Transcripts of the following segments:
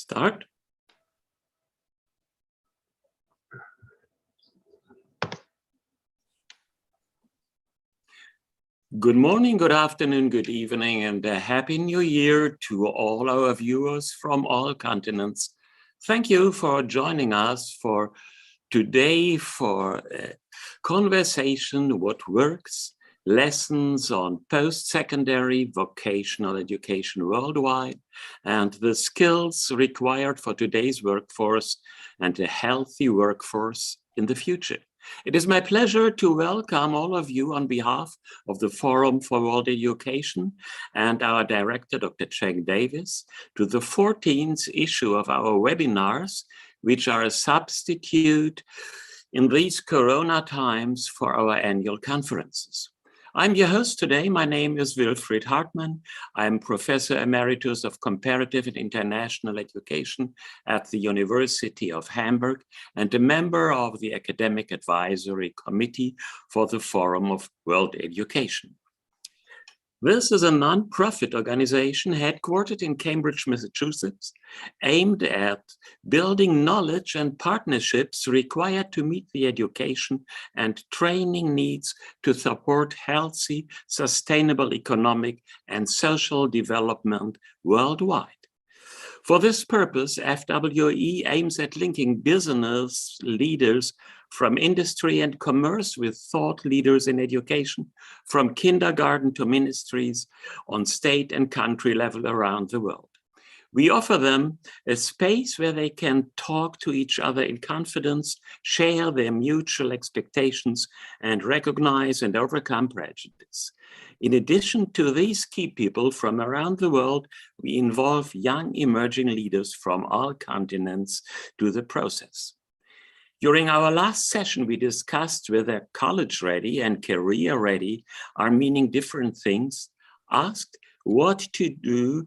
Start. Good morning, good afternoon, good evening, and a happy new year to all our viewers from all continents. Thank you for joining us for today for a conversation, what works, lessons on post-secondary vocational education worldwide, and the skills required for today's workforce and a healthy workforce in the future. It is my pleasure to welcome all of you on behalf of the Forum for World Education and our director, Dr. Cheng Davis, to the 14th issue of our webinars, which are a substitute in these Corona times for our annual conferences. I'm your host today. My name is Wilfried Hartmann. I'm Professor Emeritus of Comparative and International Education at the University of Hamburg and a member of the Academic Advisory Committee for the Forum of World Education. This is a non-profit organization headquartered in Cambridge, Massachusetts, aimed at building knowledge and partnerships required to meet the education and training needs to support healthy, sustainable economic and social development worldwide. For this purpose, FWE aims at linking business leaders from industry and commerce with thought leaders in education, from kindergarten to ministries on state and country level around the world. We offer them a space where they can talk to each other in confidence, share their mutual expectations, and recognize and overcome prejudice. In addition to these key people from around the world, we involve young emerging leaders from all continents to the process. During our last session, we discussed whether college-ready and career-ready are meaning different things, asked what do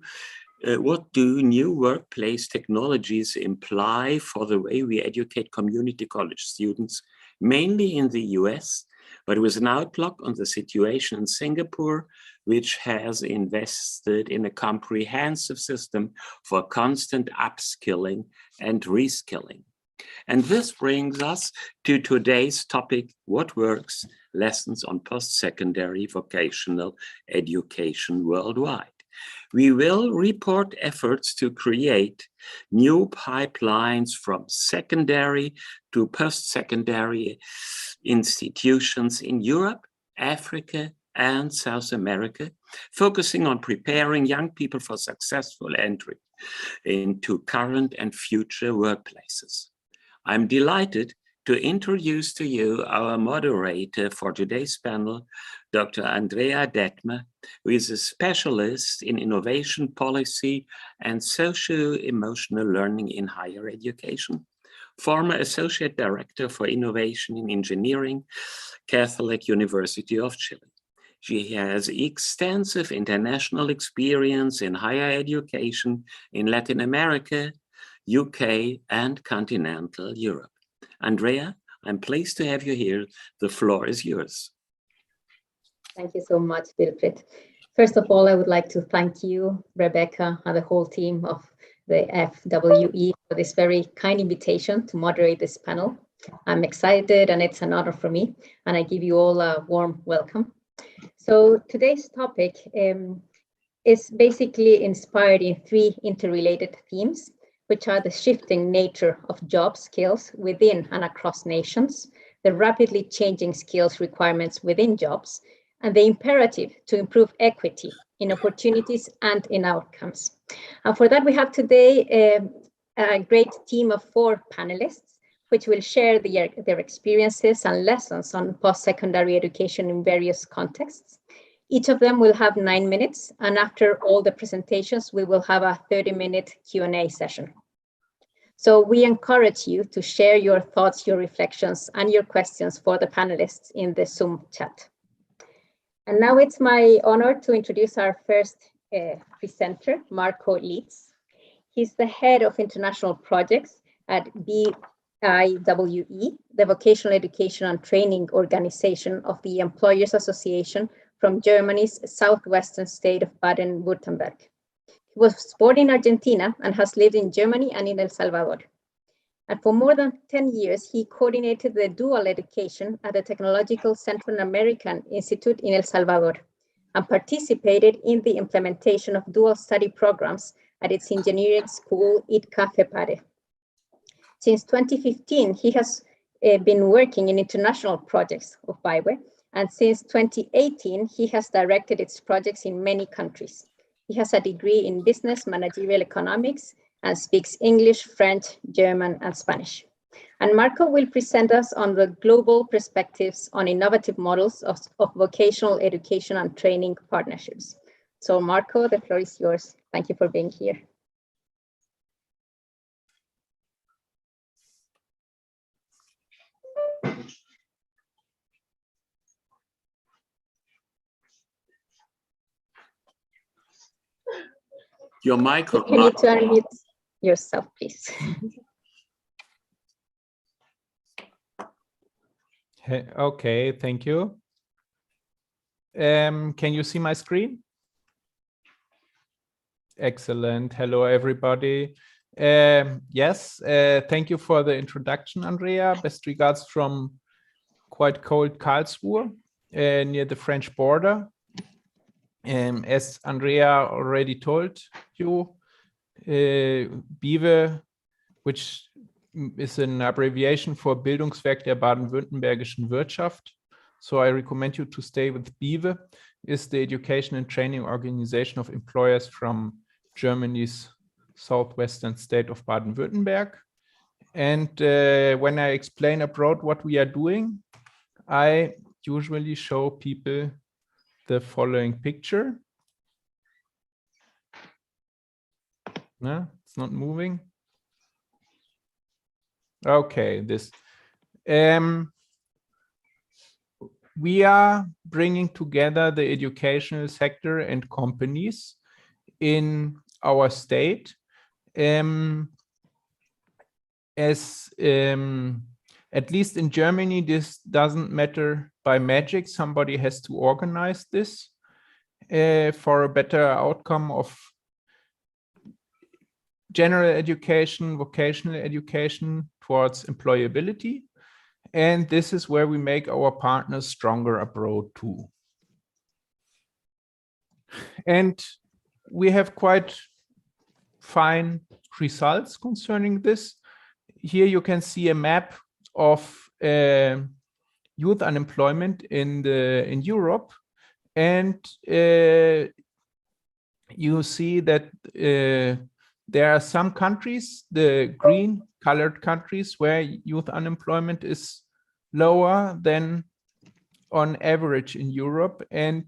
new workplace technologies imply for the way we educate community college students, mainly in the US, but with an outlook on the situation in Singapore, which has invested in a comprehensive system for constant upskilling and reskilling. And this brings us to today's topic, what works? Lessons on post-secondary vocational education worldwide. We will report efforts to create new pipelines from secondary to post-secondary institutions in Europe, Africa, and South America, focusing on preparing young people for successful entry into current and future workplaces. I'm delighted to introduce to you our moderator for today's panel, Dr. Andrea Detmer, who is a specialist in innovation policy and socio-emotional learning in higher education, former Associate Director for Innovation in Engineering, Catholic University of Chile. She has extensive international experience in higher education in Latin America, UK, and continental Europe. Andrea, I'm pleased to have you here. The floor is yours. Thank you so much, Wilfried. First of all, I would like to thank you, Rebecca, and the whole team of the FWE for this very kind invitation to moderate this panel. I'm excited and it's an honor for me, and I give you all a warm welcome. So today's topic is basically inspired in three interrelated themes, which are the shifting nature of job skills within and across nations, the rapidly changing skills requirements within jobs, and the imperative to improve equity in opportunities and in outcomes. And for that, we have today a great team of 4 panelists, which will share their experiences and lessons on post-secondary education in various contexts. Each of them will have 9 minutes, and after all the presentations, we will have a 30-minute Q&A session. So we encourage you to share your thoughts, your reflections, and your questions for the panelists in the Zoom chat. And now it's my honor to introduce our first presenter, Marco Leitz. He's the head of international projects at BIWE, the Vocational Education and Training Organization of the Employers Association from Germany's southwestern state of Baden-Württemberg. He was born in Argentina and has lived in Germany and in El Salvador. And for more than 10 years, he coordinated the dual education at the Technological Central American Institute in El Salvador and participated in the implementation of dual study programs at its engineering school, ITCA-FEPARE. Since 2015, he has been working in international projects of BIWE, and since 2018, he has directed its projects in many countries. He has a degree in business managerial economics and speaks English, French, German, and Spanish. And Marco will present us on the global perspectives on innovative models of vocational education and training partnerships. So Marco, the floor is yours. Thank you for being here. Your micro. You need to unmute yourself, please. Okay, thank you. Can you see my screen? Excellent. Hello, everybody. Yes, thank you for the introduction, Andrea. Best regards from quite cold Karlsruhe, near the French border. As Andrea already told you, Beaver, which is an abbreviation for Bildungswerk der baden-württembergischen Wirtschaft. So I recommend you to stay with Beaver, is the education and training organization of employers from Germany's southwestern state of Baden-Württemberg. And when I explain abroad what we are doing, I usually show people the following picture. No, it's not moving. Okay, this. We are bringing together the educational sector and companies in our state. At least in Germany, this doesn't matter by magic. Somebody has to organize this for a better outcome of general education, vocational education towards employability. And this is where we make our partners stronger abroad too. And we have quite fine results concerning this. Here you can see a map of youth unemployment in Europe, and you see that there are some countries, the green colored countries, where youth unemployment is lower than on average in Europe, and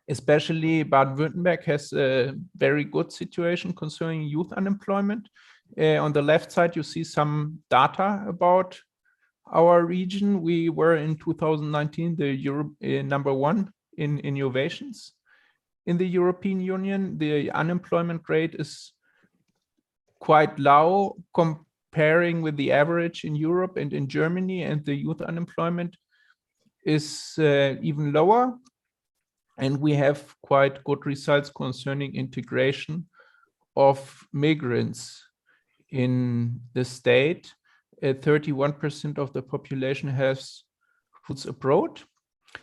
especially Baden-Württemberg has a very good situation concerning youth unemployment. On the left side, you see some data about our region. We were in 2019 the number one in innovations in the European Union. The unemployment rate is quite low comparing with the average in Europe and in Germany, and the youth unemployment is even lower. And we have quite good results concerning integration of migrants in the state. 31% of the population has roots abroad.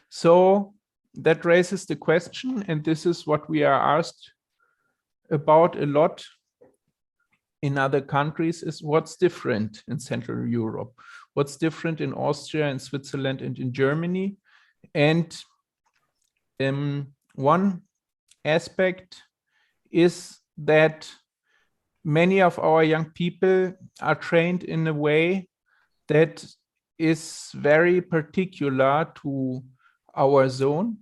So that raises the question, and this is what we are asked about a lot in other countries, is what's different in Central Europe? What's different in Austria and Switzerland and in Germany? And one aspect is that many of our young people are trained in a way that is very particular to our zone,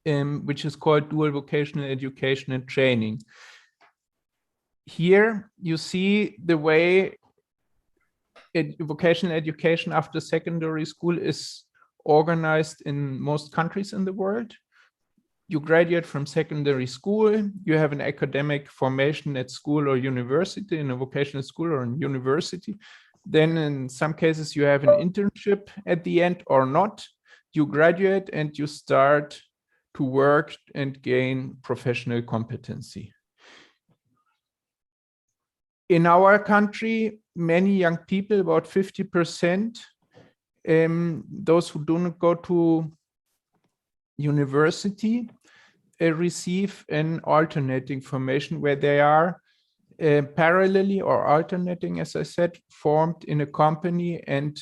which is called dual vocational education and training. Here you see the way vocational education after secondary school is organized in most countries in the world. You graduate from secondary school, you have an academic formation at school or university, in a vocational school or in university. Then in some cases you have an internship at the end or not. You graduate and you start to work and gain professional competency. In our country, many young people, about 50%, those who do not go to university, receive an alternating formation where they are parallelly or alternating, as I said, formed in a company and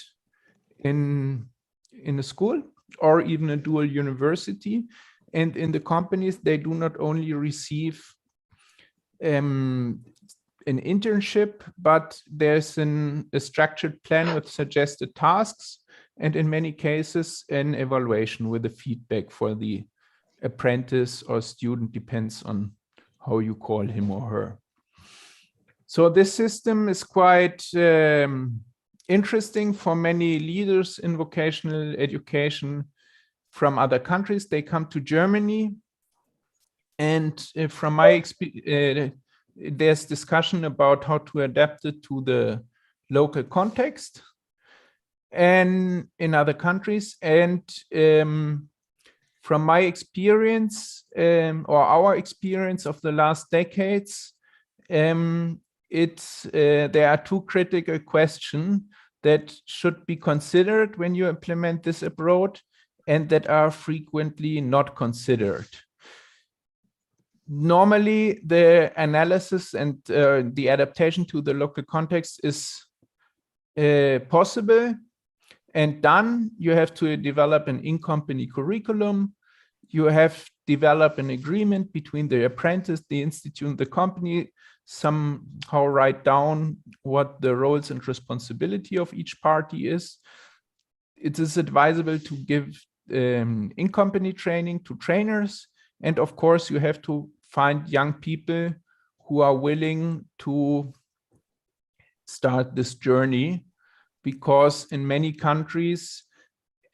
in a school or even a dual university. And in the companies, they do not only receive an internship, but there's a structured plan with suggested tasks, and in many cases, an evaluation with the feedback for the apprentice or student, depends on how you call him or her. So this system is quite interesting for many leaders in vocational education from other countries. They come to Germany, and from my experience, there's discussion about how to adapt it to the local context and in other countries. And from my experience or our experience of the last decades, there are two critical questions that should be considered when you implement this approach and that are frequently not considered. Normally, the analysis and the adaptation to the local context is possible and done. You have to develop an in-company curriculum. You have developed an agreement between the apprentice, the institute, and the company, somehow write down what the roles and responsibility of each party is. It is advisable to give in-company training to trainers. And of course, you have to find young people who are willing to start this journey, because in many countries,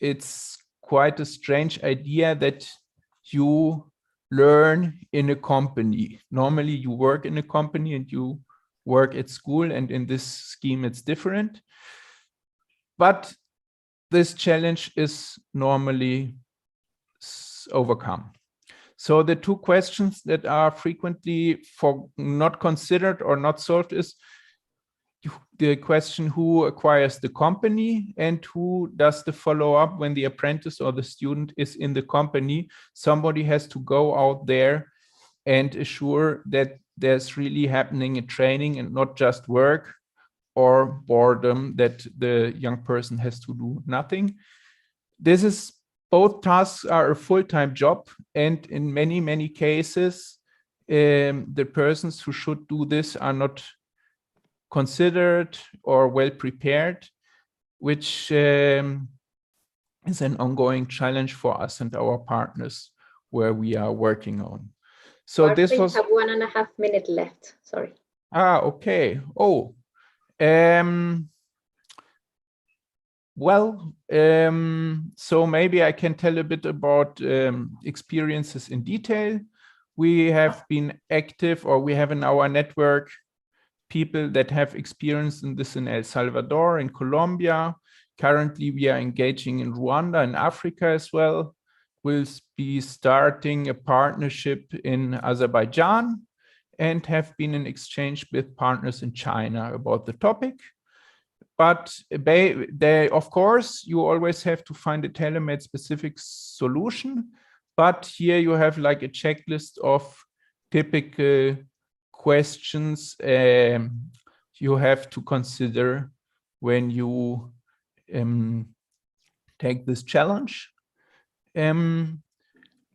it's quite a strange idea that you learn in a company. Normally, you work in a company and you work at school, and in this scheme, it's different. But this challenge is normally overcome. So the two questions that are frequently not considered or not solved is the question who acquires the company and who does the follow-up when the apprentice or the student is in the company. Somebody has to go out there and assure that there's really happening a training and not just work or boredom, that the young person has to do nothing. Both tasks are a full-time job, and in many, many cases, the persons who should do this are not considered or well prepared, which is an ongoing challenge for us and our partners where we are working on. So Martha, this was... You have 1.5 minutes left, sorry. Okay. Oh, well, so maybe I can tell a bit about experiences in detail. We have been active, or we have in our network people that have experience in this in El Salvador, in Colombia. Currently, we are engaging in Rwanda and Africa as well. We'll be starting a partnership in Azerbaijan and have been in exchange with partners in China about the topic. But of course, you always have to find a tailor-made specific solution. But here you have like a checklist of typical questions you have to consider when you take this challenge.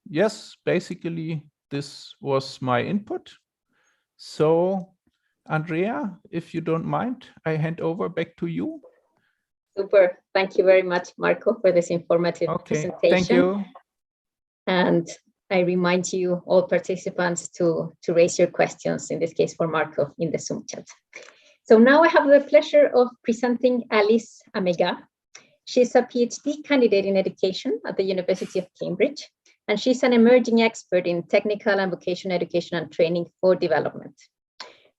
Yes, basically, this was my input. So, Andrea, if you don't mind, I hand over back to you. Super. Thank you very much, Marco, for this informative presentation. Thank you. And I remind you, all participants, to raise your questions, in this case for Marco, in the Zoom chat. So now I have the pleasure of presenting Alice Amiga. She's a PhD candidate in education at the University of Cambridge, and she's an emerging expert in technical and vocational education and training for development.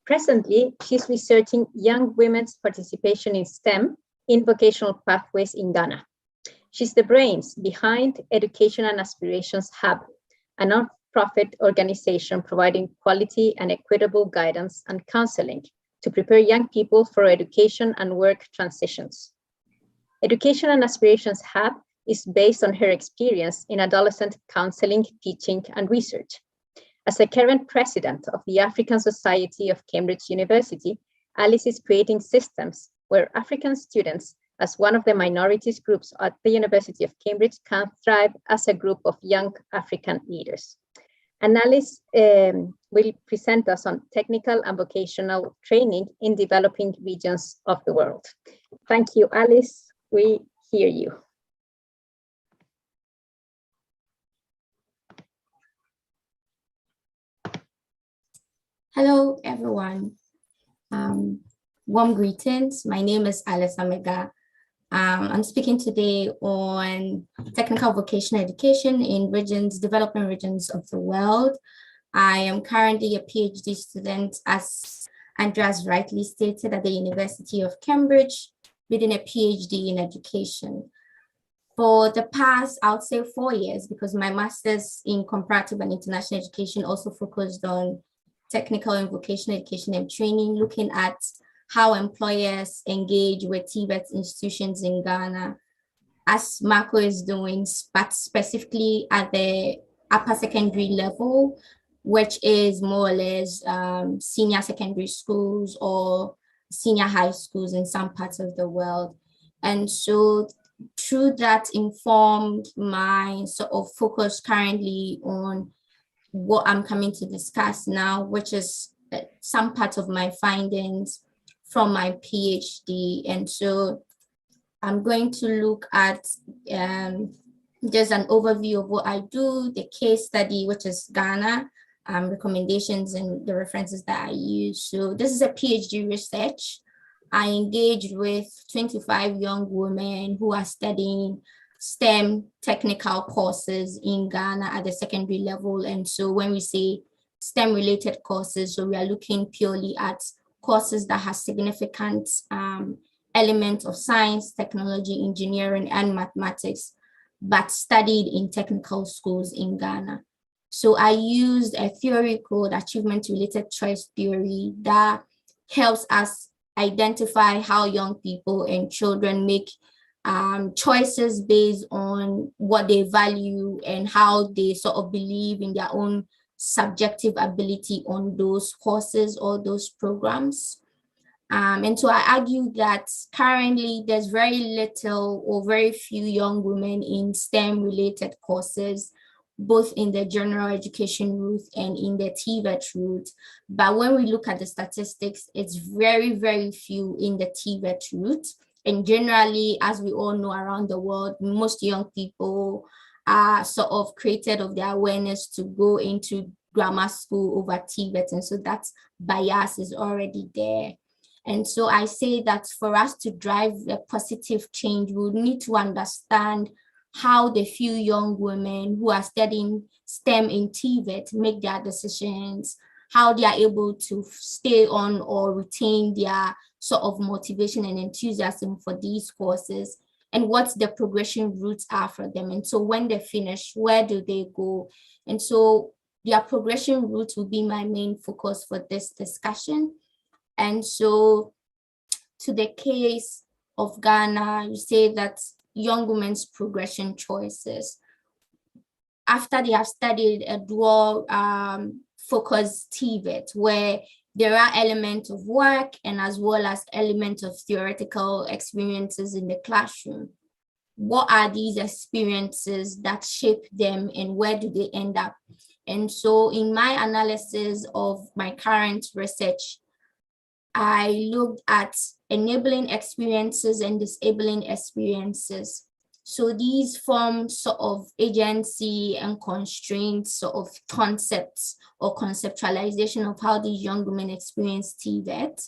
Presently, she's researching young women's participation in STEM in vocational pathways in Ghana. She's the brains behind Education and Aspirations Hub, a non-profit organization providing quality and equitable guidance and counseling to prepare young people for education and work transitions. Education and Aspirations Hub is based on her experience in adolescent counseling, teaching, and research. As a current president of the African Society of Cambridge University, Alice is creating systems where African students, as one of the minorities groups at the University of Cambridge, can thrive as a group of young African leaders. And Alice will present us on technical and vocational training in developing regions of the world. Thank you, Alice. We hear you. Hello, everyone. Warm greetings. My name is Alice Amiga. I'm speaking today on technical vocational education in regions, developing regions of the world. I am currently a PhD student, as Andreas rightly stated, at the University of Cambridge, leading a PhD in education. For the past, I would say 4 years, because my master's in comparative and international education also focused on technical and vocational education and training, looking at how employers engage with TVET institutions in Ghana, as Marco is doing, but specifically at the upper secondary level, which is more or less senior secondary schools or senior high schools in some parts of the world. And so through that informed my sort of focus currently on what I'm coming to discuss now, which is some part of my findings from my PhD. And so I'm going to look at just an overview of what I do, the case study, which is Ghana, recommendations and the references that I use. So this is a PhD research. I engaged with 25 young women who are studying STEM technical courses in Ghana at the secondary level. And so when we say STEM related courses, so we are looking purely at courses that have significant elements of science, technology, engineering, and mathematics, but studied in technical schools in Ghana. So I used a theory called achievement-related choice theory that helps us identify how young people and children make choices based on what they value and how they sort of believe in their own subjective ability on those courses or those programs. And so I argue that currently there's very little or very few young women in STEM related courses, both in the general education route and in the TVET route. But when we look at the statistics, it's very, very few in the TVET route. And generally, as we all know around the world, most young people are sort of created of their awareness to go into grammar school over TVET. And so that bias is already there. And so I say that for us to drive a positive change, we would need to understand how the few young women who are studying STEM in TVET make their decisions, how they are able to stay on or retain their sort of motivation and enthusiasm for these courses, and what the progression routes are for them. And so when they finish, where do they go? And so their progression routes will be my main focus for this discussion. And so to the case of Ghana, you say that young women's progression choices, after they have studied a dual focus TVET, where there are elements of work and as well as elements of theoretical experiences in the classroom. What are these experiences that shape them and where do they end up? And so in my analysis of my current research, I looked at enabling experiences and disabling experiences. So these form sort of agency and constraints sort of concepts or conceptualization of how these young women experience TVET.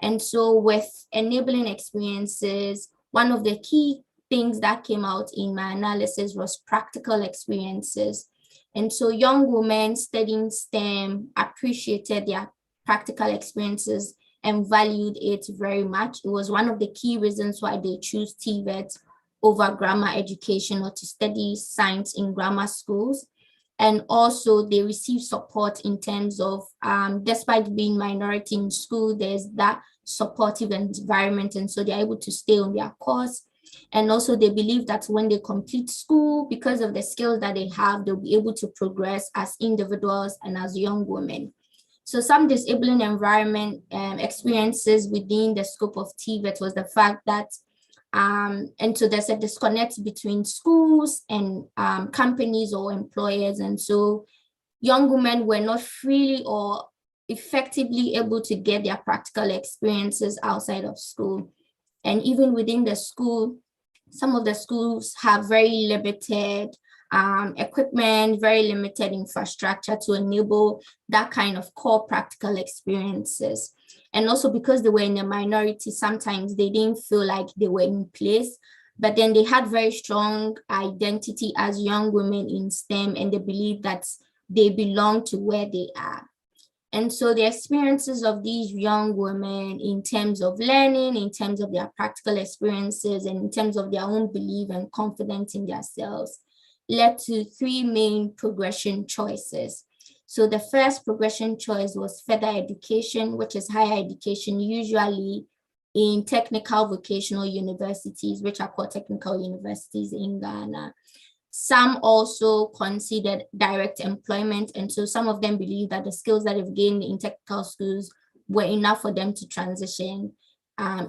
And so with enabling experiences, one of the key things that came out in my analysis was practical experiences. And so young women studying STEM appreciated their practical experiences and valued it very much. It was one of the key reasons why they choose TVET over grammar education or to study science in grammar schools. And also they receive support in terms of, despite being minority in school, there's that supportive environment, and so they're able to stay on their course. And also they believe that when they complete school, because of the skills that they have, they'll be able to progress as individuals and as young women. So some disabling environment experiences within the scope of TVET was the fact that, and so there's a disconnect between schools and companies or employers. And so young women were not freely or effectively able to get their practical experiences outside of school. And even within the school, some of the schools have very limited equipment, very limited infrastructure to enable that kind of core practical experiences. And also because they were in a minority, sometimes they didn't feel like they were in place, but then they had very strong identity as young women in STEM, and they believe that they belong to where they are. And so the experiences of these young women in terms of learning, in terms of their practical experiences, and in terms of their own belief and confidence in themselves led to three main progression choices. So the first progression choice was further education, which is higher education, usually in technical vocational universities, which are called technical universities in Ghana. Some also considered direct employment. And so some of them believe that the skills that they've gained in technical schools were enough for them to transition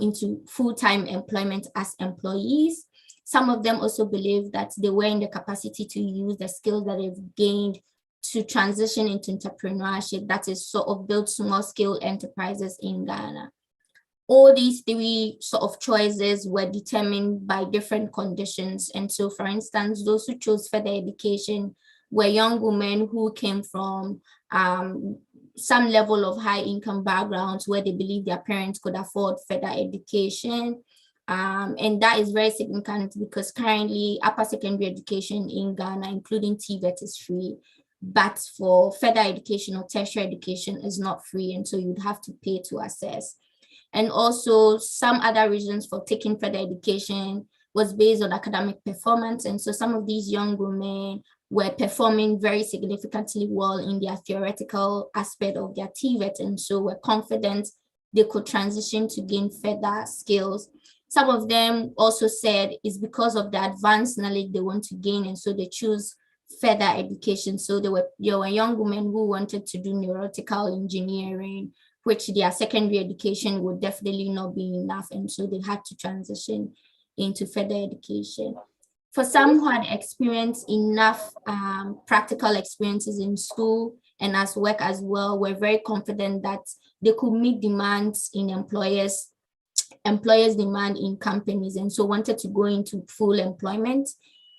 into full-time employment as employees. Some of them also believe that they were in the capacity to use the skills that they've gained to transition into entrepreneurship, that is sort of build small-scale enterprises in Ghana. All these three sort of choices were determined by different conditions. And so, for instance, those who chose further education were young women who came from some level of high income backgrounds where they believe their parents could afford further education. And that is very significant because currently upper secondary education in Ghana, including TVET, is free. But for further education or tertiary education is not free. And so you'd have to pay to access. And also some other reasons for taking further education was based on academic performance. And so some of these young women were performing very significantly well in their theoretical aspect of their TVET, and so were confident they could transition to gain further skills. Some of them also said it's because of the advanced knowledge they want to gain, and so they choose further education. So there were young women who wanted to do neurotical engineering, which their secondary education would definitely not be enough. And so they had to transition into further education. For some who had experienced enough practical experiences in school and as work as well, were very confident that they could meet demands in employers' demand in companies, and so wanted to go into full employment.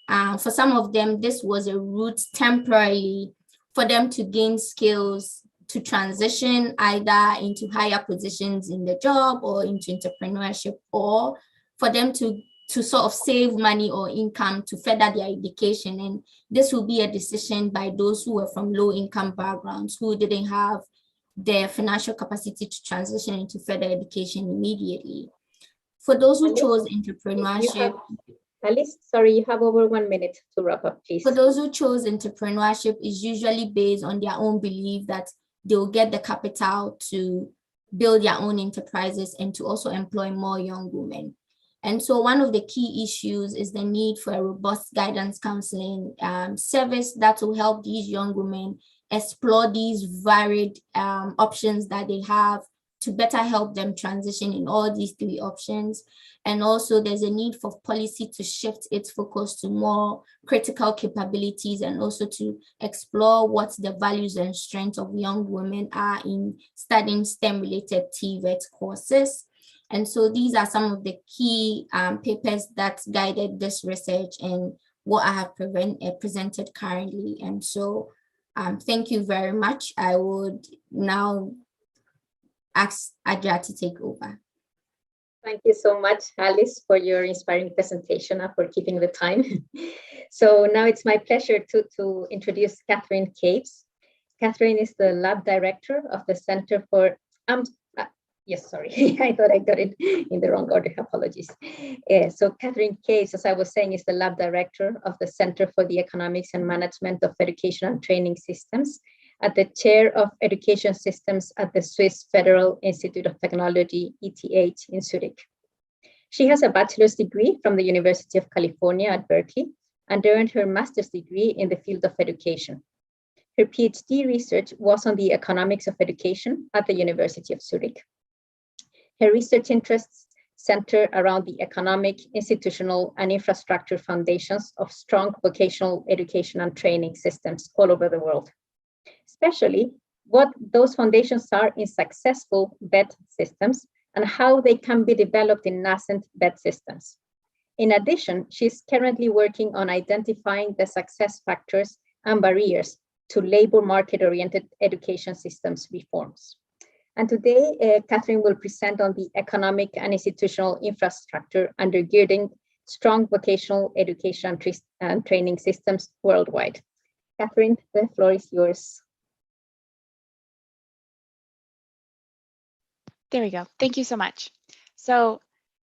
For some of them, this was a route temporarily for them to gain skills to transition either into higher positions in the job or into entrepreneurship, or for them to sort of save money or income to further their education. And this will be a decision by those who were from low income backgrounds who didn't have the financial capacity to transition into further education immediately. For those who chose entrepreneurship, Alice, sorry, you have over 1 minute to wrap up, please. For those who chose entrepreneurship, is usually based on their own belief that they'll get the capital to build their own enterprises and to also employ more young women. And so one of the key issues is the need for a robust guidance counseling service that will help these young women explore these varied options that they have to better help them transition in all these three options. And also there's a need for policy to shift its focus to more critical capabilities and also to explore what the values and strengths of young women are in studying STEM-related TVET courses. And so these are some of the key papers that guided this research and what I have presented currently. And so thank you very much. I would now ask Andrea to take over. Thank you so much, Alice, for your inspiring presentation and for keeping the time. So now it's my pleasure to introduce Catherine Caves. Catherine is the lab director of the Center for Yes, sorry, I thought I got it in the wrong order. Apologies. So Catherine Case, as I was saying, is the lab director of the Center for the Economics and Management of Education and Training Systems at the Chair of Education Systems at the Swiss Federal Institute of Technology, ETH, in Zurich. She has a bachelor's degree from the University of California at Berkeley and earned her master's degree in the field of education. Her PhD research was on the economics of education at the University of Zurich. Her research interests center around the economic, institutional, and infrastructure foundations of strong vocational education and training systems all over the world, especially what those foundations are in successful VET systems and how they can be developed in nascent VET systems. In addition, she's currently working on identifying the success factors and barriers to labor market-oriented education systems reforms. And today, Catherine will present on the economic and institutional infrastructure undergirding strong vocational education and training systems worldwide. Catherine, the floor is yours. There we go. Thank you so much. So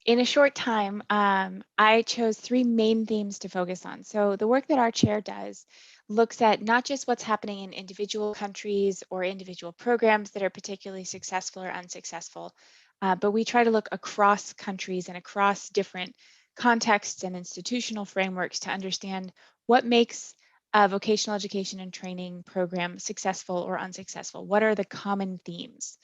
in a short time, I chose three main themes to focus on. So the work that our chair does looks at not just what's happening in individual countries or individual programs that are particularly successful or unsuccessful, but we try to look across countries and across different contexts and institutional frameworks to understand what makes a vocational education and training program successful or unsuccessful. What are the common themes?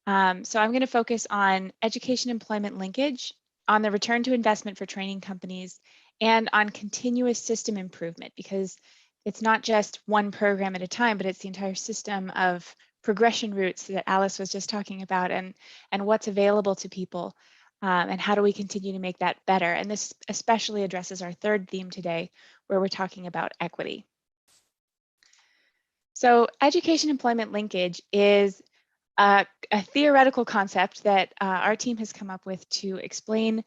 So I'm going to focus on education employment linkage, on the return to investment for training companies, and on continuous system improvement, because it's not just one program at a time, but it's the entire system of progression routes that Alice was just talking about, and what's available to people, and how do we continue to make that better. And this especially addresses our third theme today, where we're talking about equity. So education employment linkage is a theoretical concept that our team has come up with to explain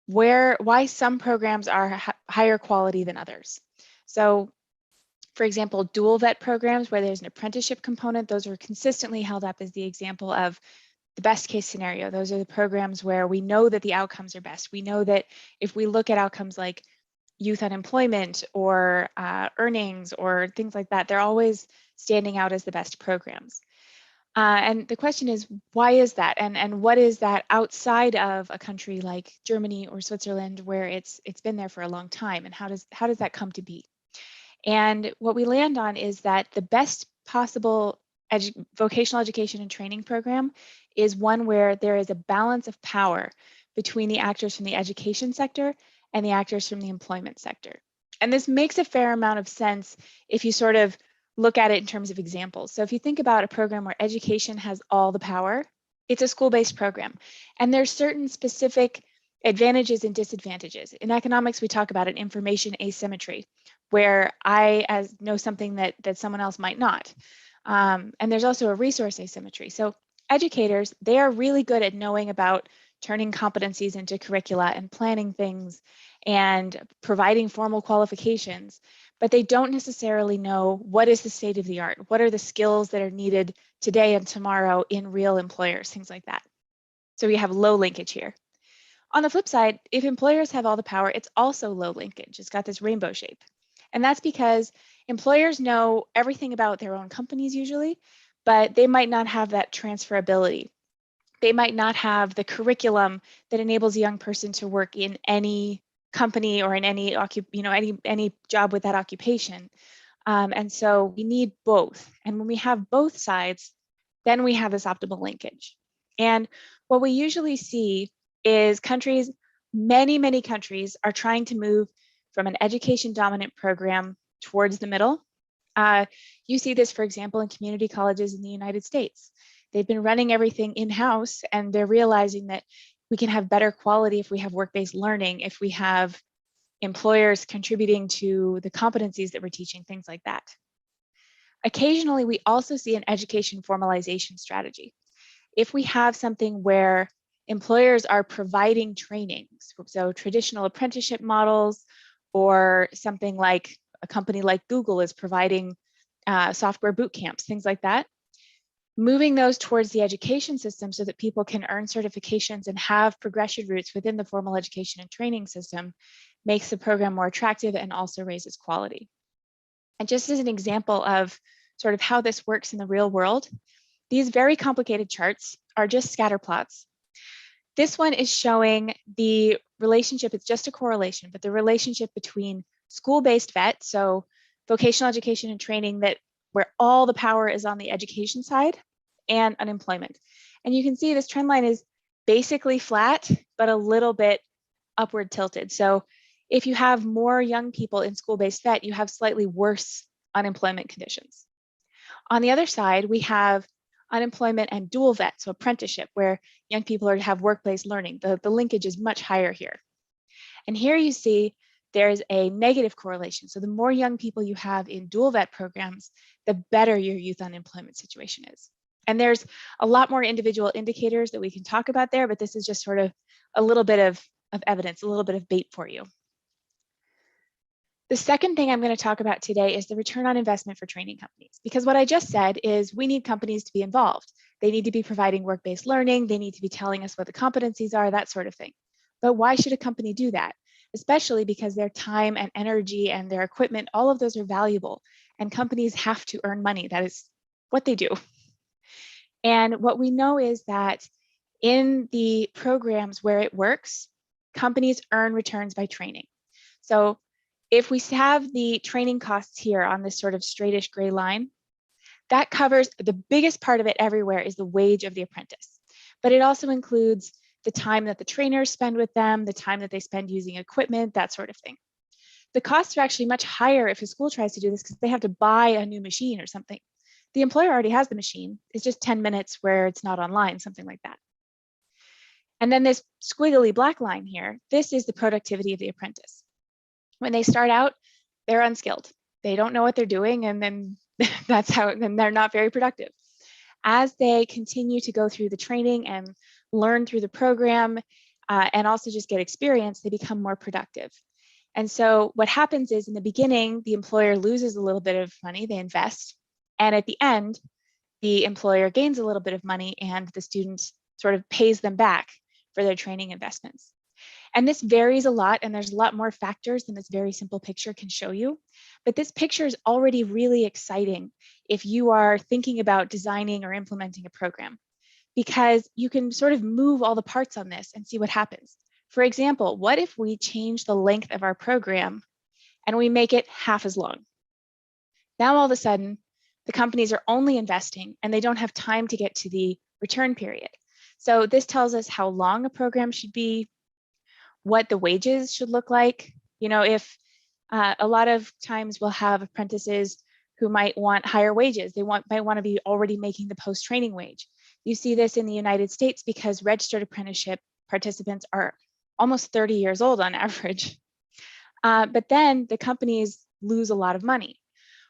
why some programs are higher quality than others. So, for example, dual vet programs where there's an apprenticeship component, those are consistently held up as the example of the best case scenario. Those are the programs where we know that the outcomes are best. We know that if we look at outcomes like youth unemployment or earnings or things like that, they're always standing out as the best programs. And the question is, why is that? And what is that outside of a country like Germany or Switzerland, where it's been there for a long time? And how does that come to be? And what we land on is that the best possible vocational education and training program is one where there is a balance of power between the actors from the education sector and the actors from the employment sector. And this makes a fair amount of sense if you sort of look at it in terms of examples. So if you think about a program where education has all the power, it's a school-based program. And there's certain specific advantages and disadvantages. In economics, we talk about an information asymmetry, where I know something that someone else might not. And there's also a resource asymmetry. So educators, they are really good at knowing about turning competencies into curricula and planning things and providing formal qualifications, but they don't necessarily know what is the state of the art, what are the skills that are needed today and tomorrow in real employers, things like that. So we have low linkage here. On the flip side, if employers have all the power, it's also low linkage. It's got this rainbow shape. And that's because employers know everything about their own companies usually, but they might not have that transferability. They might not have the curriculum that enables a young person to work in any company or in any job with that occupation. And so we need both. And when we have both sides, then we have this optimal linkage. And what we usually see is countries, many countries are trying to move from an education dominant program towards the middle. You see this, for example, in community colleges in the United States. They've been running everything in-house, and they're realizing that we can have better quality if we have work-based learning, if we have employers contributing to the competencies that we're teaching, things like that. Occasionally, we also see an education formalization strategy. If we have something where employers are providing trainings, so traditional apprenticeship models, or something like a company like Google is providing software boot camps, things like that, moving those towards the education system so that people can earn certifications and have progression routes within the formal education and training system makes the program more attractive and also raises quality. And just as an example of sort of how this works in the real world, these very complicated charts are just scatter plots. This one is showing the relationship, it's just a correlation, but the relationship between school-based vet, so vocational education and training where all the power is on the education side, and unemployment. And you can see this trend line is basically flat, but a little bit upward tilted. So if you have more young people in school-based vet, you have slightly worse unemployment conditions. On the other side, we have unemployment and dual vet, so apprenticeship, where young people have work-based learning. The linkage is much higher here. And here you see there's a negative correlation. So the more young people you have in dual vet programs, the better your youth unemployment situation is. And there's a lot more individual indicators that we can talk about there, but this is just sort of a little bit of evidence, a little bit of bait for you. The second thing I'm going to talk about today is the return on investment for training companies, because what I just said is we need companies to be involved. They need to be providing work-based learning. They need to be telling us what the competencies are, that sort of thing. But why should a company do that? Especially because their time and energy and their equipment, all of those are valuable, and companies have to earn money. That is what they do. And what we know is that in the programs where it works, companies earn returns by training. So if we have the training costs here on this sort of straightish gray line, that covers the biggest part of it everywhere is the wage of the apprentice. But it also includes the time that the trainers spend with them, the time that they spend using equipment, that sort of thing. The costs are actually much higher if a school tries to do this because they have to buy a new machine or something. The employer already has the machine. It's just 10 minutes where it's not online, something like that. And then this squiggly black line here, this is the productivity of the apprentice. When they start out, they're unskilled. They don't know what they're doing, and then that's how, then they're not very productive. As they continue to go through the training and learn through the program and also just get experience, they become more productive. And so what happens is in the beginning, the employer loses a little bit of money, they invest. And at the end, the employer gains a little bit of money and the student sort of pays them back for their training investments. And this varies a lot, and there's a lot more factors than this very simple picture can show you. But this picture is already really exciting if you are thinking about designing or implementing a program, because you can sort of move all the parts on this and see what happens. For example, what if we change the length of our program and we make it half as long? Now, all of a sudden, the companies are only investing and they don't have time to get to the return period. So this tells us how long a program should be, what the wages should look like. You know, if a lot of times we'll have apprentices who might want higher wages. They might want to be already making the post-training wage. You see this in the United States because registered apprenticeship participants are almost 30 years old on average. But then the companies lose a lot of money.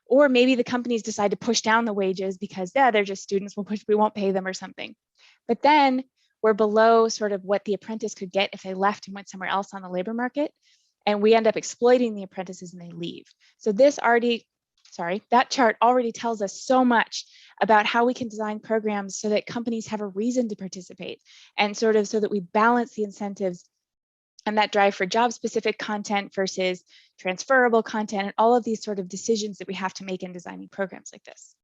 Or maybe the companies decide to push down the wages because, yeah, they're just students, we won't pay them or something. But then we're below sort of what the apprentice could get if they left and went somewhere else on the labor market. And we end up exploiting the apprentices and they leave. So that chart already tells us so much about how we can design programs so that companies have a reason to participate, and sort of so that we balance the incentives and that drive for job-specific content versus transferable content, and all of these sort of decisions that we have to make in designing programs like this.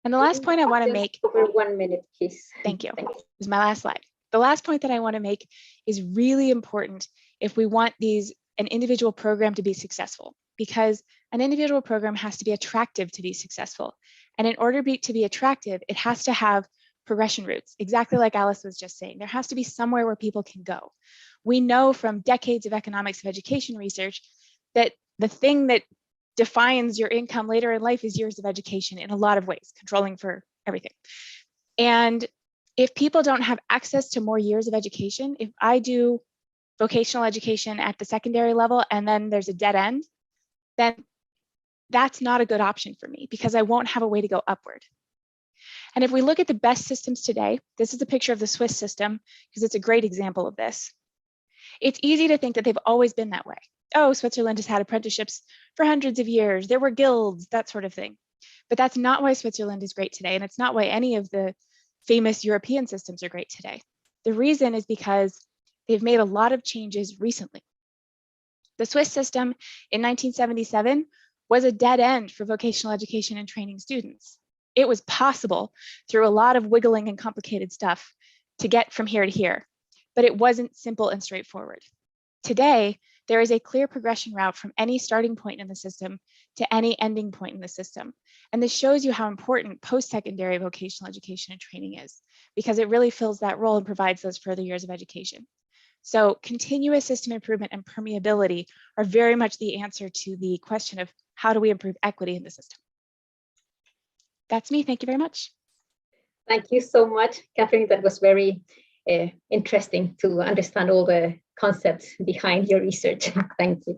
And the last point I want to make— over 1 minute, please. Thank you. This is my last slide. The last point that I want to make is really important if we want an individual program to be successful, because an individual program has to be attractive to be successful. And in order to be attractive, it has to have progression routes, exactly like Alice was just saying. There has to be somewhere where people can go. We know from decades of economics of education research that the thing that defines your income later in life is years of education in a lot of ways, controlling for everything. And if people don't have access to more years of education, if I do vocational education at the secondary level and then there's a dead end, then that's not a good option for me because I won't have a way to go upward. And if we look at the best systems today, this is a picture of the Swiss system because it's a great example of this. It's easy to think that they've always been that way. Oh, Switzerland has had apprenticeships for hundreds of years. There were guilds, that sort of thing. But that's not why Switzerland is great today, and it's not why any of the famous European systems are great today. The reason is because they've made a lot of changes recently. The Swiss system in 1977 was a dead end for vocational education and training students. It was possible through a lot of wiggling and complicated stuff to get from here to here, but it wasn't simple and straightforward. Today, there is a clear progression route from any starting point in the system to any ending point in the system. And this shows you how important post-secondary vocational education and training is, because it really fills that role and provides those further years of education. So continuous system improvement and permeability are very much the answer to the question of how do we improve equity in the system? That's me. Thank you very much. Thank you so much, Catherine. That was very interesting to understand all the concepts behind your research. Thank you.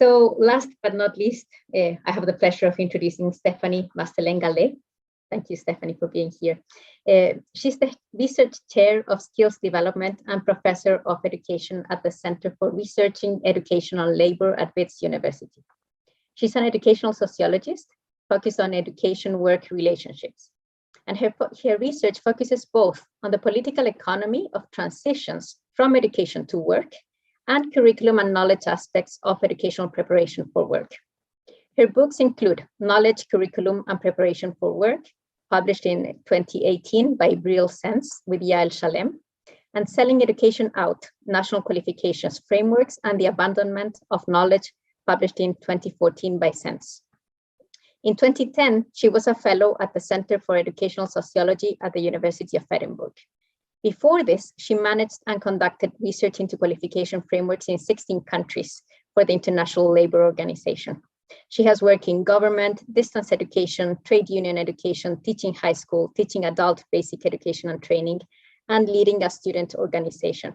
So last but not least, I have the pleasure of introducing Stephanie Mastelengale. Thank you, Stephanie, for being here. She's the research chair of skills development and professor of education at the Center for Researching Educational Labor at Wits University. She's an educational sociologist focused on education-work relationships. And her research focuses both on the political economy of transitions from education to work and curriculum and knowledge aspects of educational preparation for work. Her books include Knowledge, Curriculum, and Preparation for Work, published in 2018 by Brill Sense with Yael Shalem, and Selling Education Out, National Qualifications Frameworks and the Abandonment of Knowledge, published in 2014 by Sense. In 2010, she was a fellow at the Center for Educational Sociology at the University of Edinburgh. Before this, she managed and conducted research into qualification frameworks in 16 countries for the International Labour Organization. She has worked in government, distance education, trade union education, teaching high school, teaching adult basic education and training, and leading a student organization.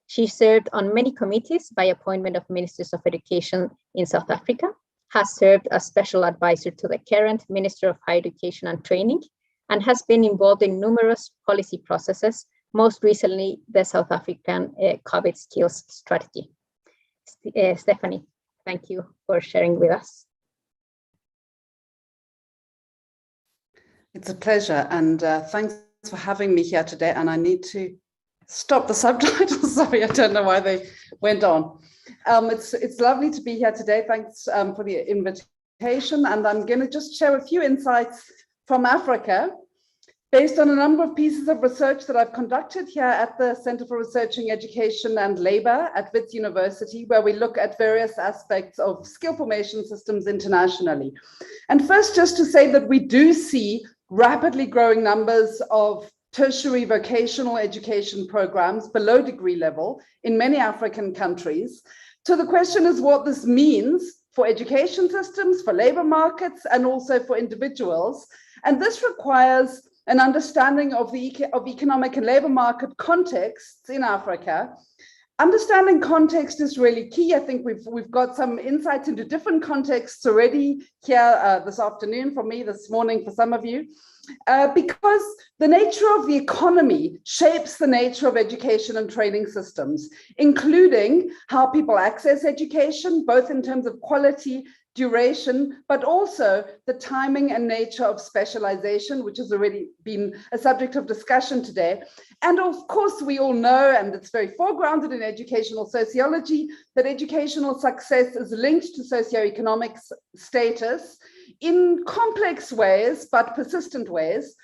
She served on many committees by appointment of ministers of education in South Africa, has served as special advisor to the current Minister of Higher Education and Training, and has been involved in numerous policy processes, most recently the South African COVID skills strategy. Stephanie, thank you for sharing with us. It's a pleasure, and thanks for having me here today. And I need to stop the subtitles. Sorry, I don't know why they went on. It's lovely to be here today. Thanks for the invitation. And I'm going to just share a few insights from Africa based on a number of pieces of research that I've conducted here at the Center for Researching Education and Labor at Wits University, where we look at various aspects of skill formation systems internationally. And first, just to say that we do see rapidly growing numbers of tertiary vocational education programs below degree level in many African countries. So the question is what this means for education systems, for labor markets, and also for individuals. And this requires an understanding of economic and labor market contexts in Africa. Understanding context is really key. I think we've got some insights into different contexts already here this afternoon, for me this morning for some of you, because the nature of the economy shapes the nature of education and training systems, including how people access education, both in terms of quality, duration, but also the timing and nature of specialization, which has already been a subject of discussion today. And of course, we all know, and it's very foregrounded in educational sociology, that educational success is linked to socioeconomic status in complex ways, but persistent ways.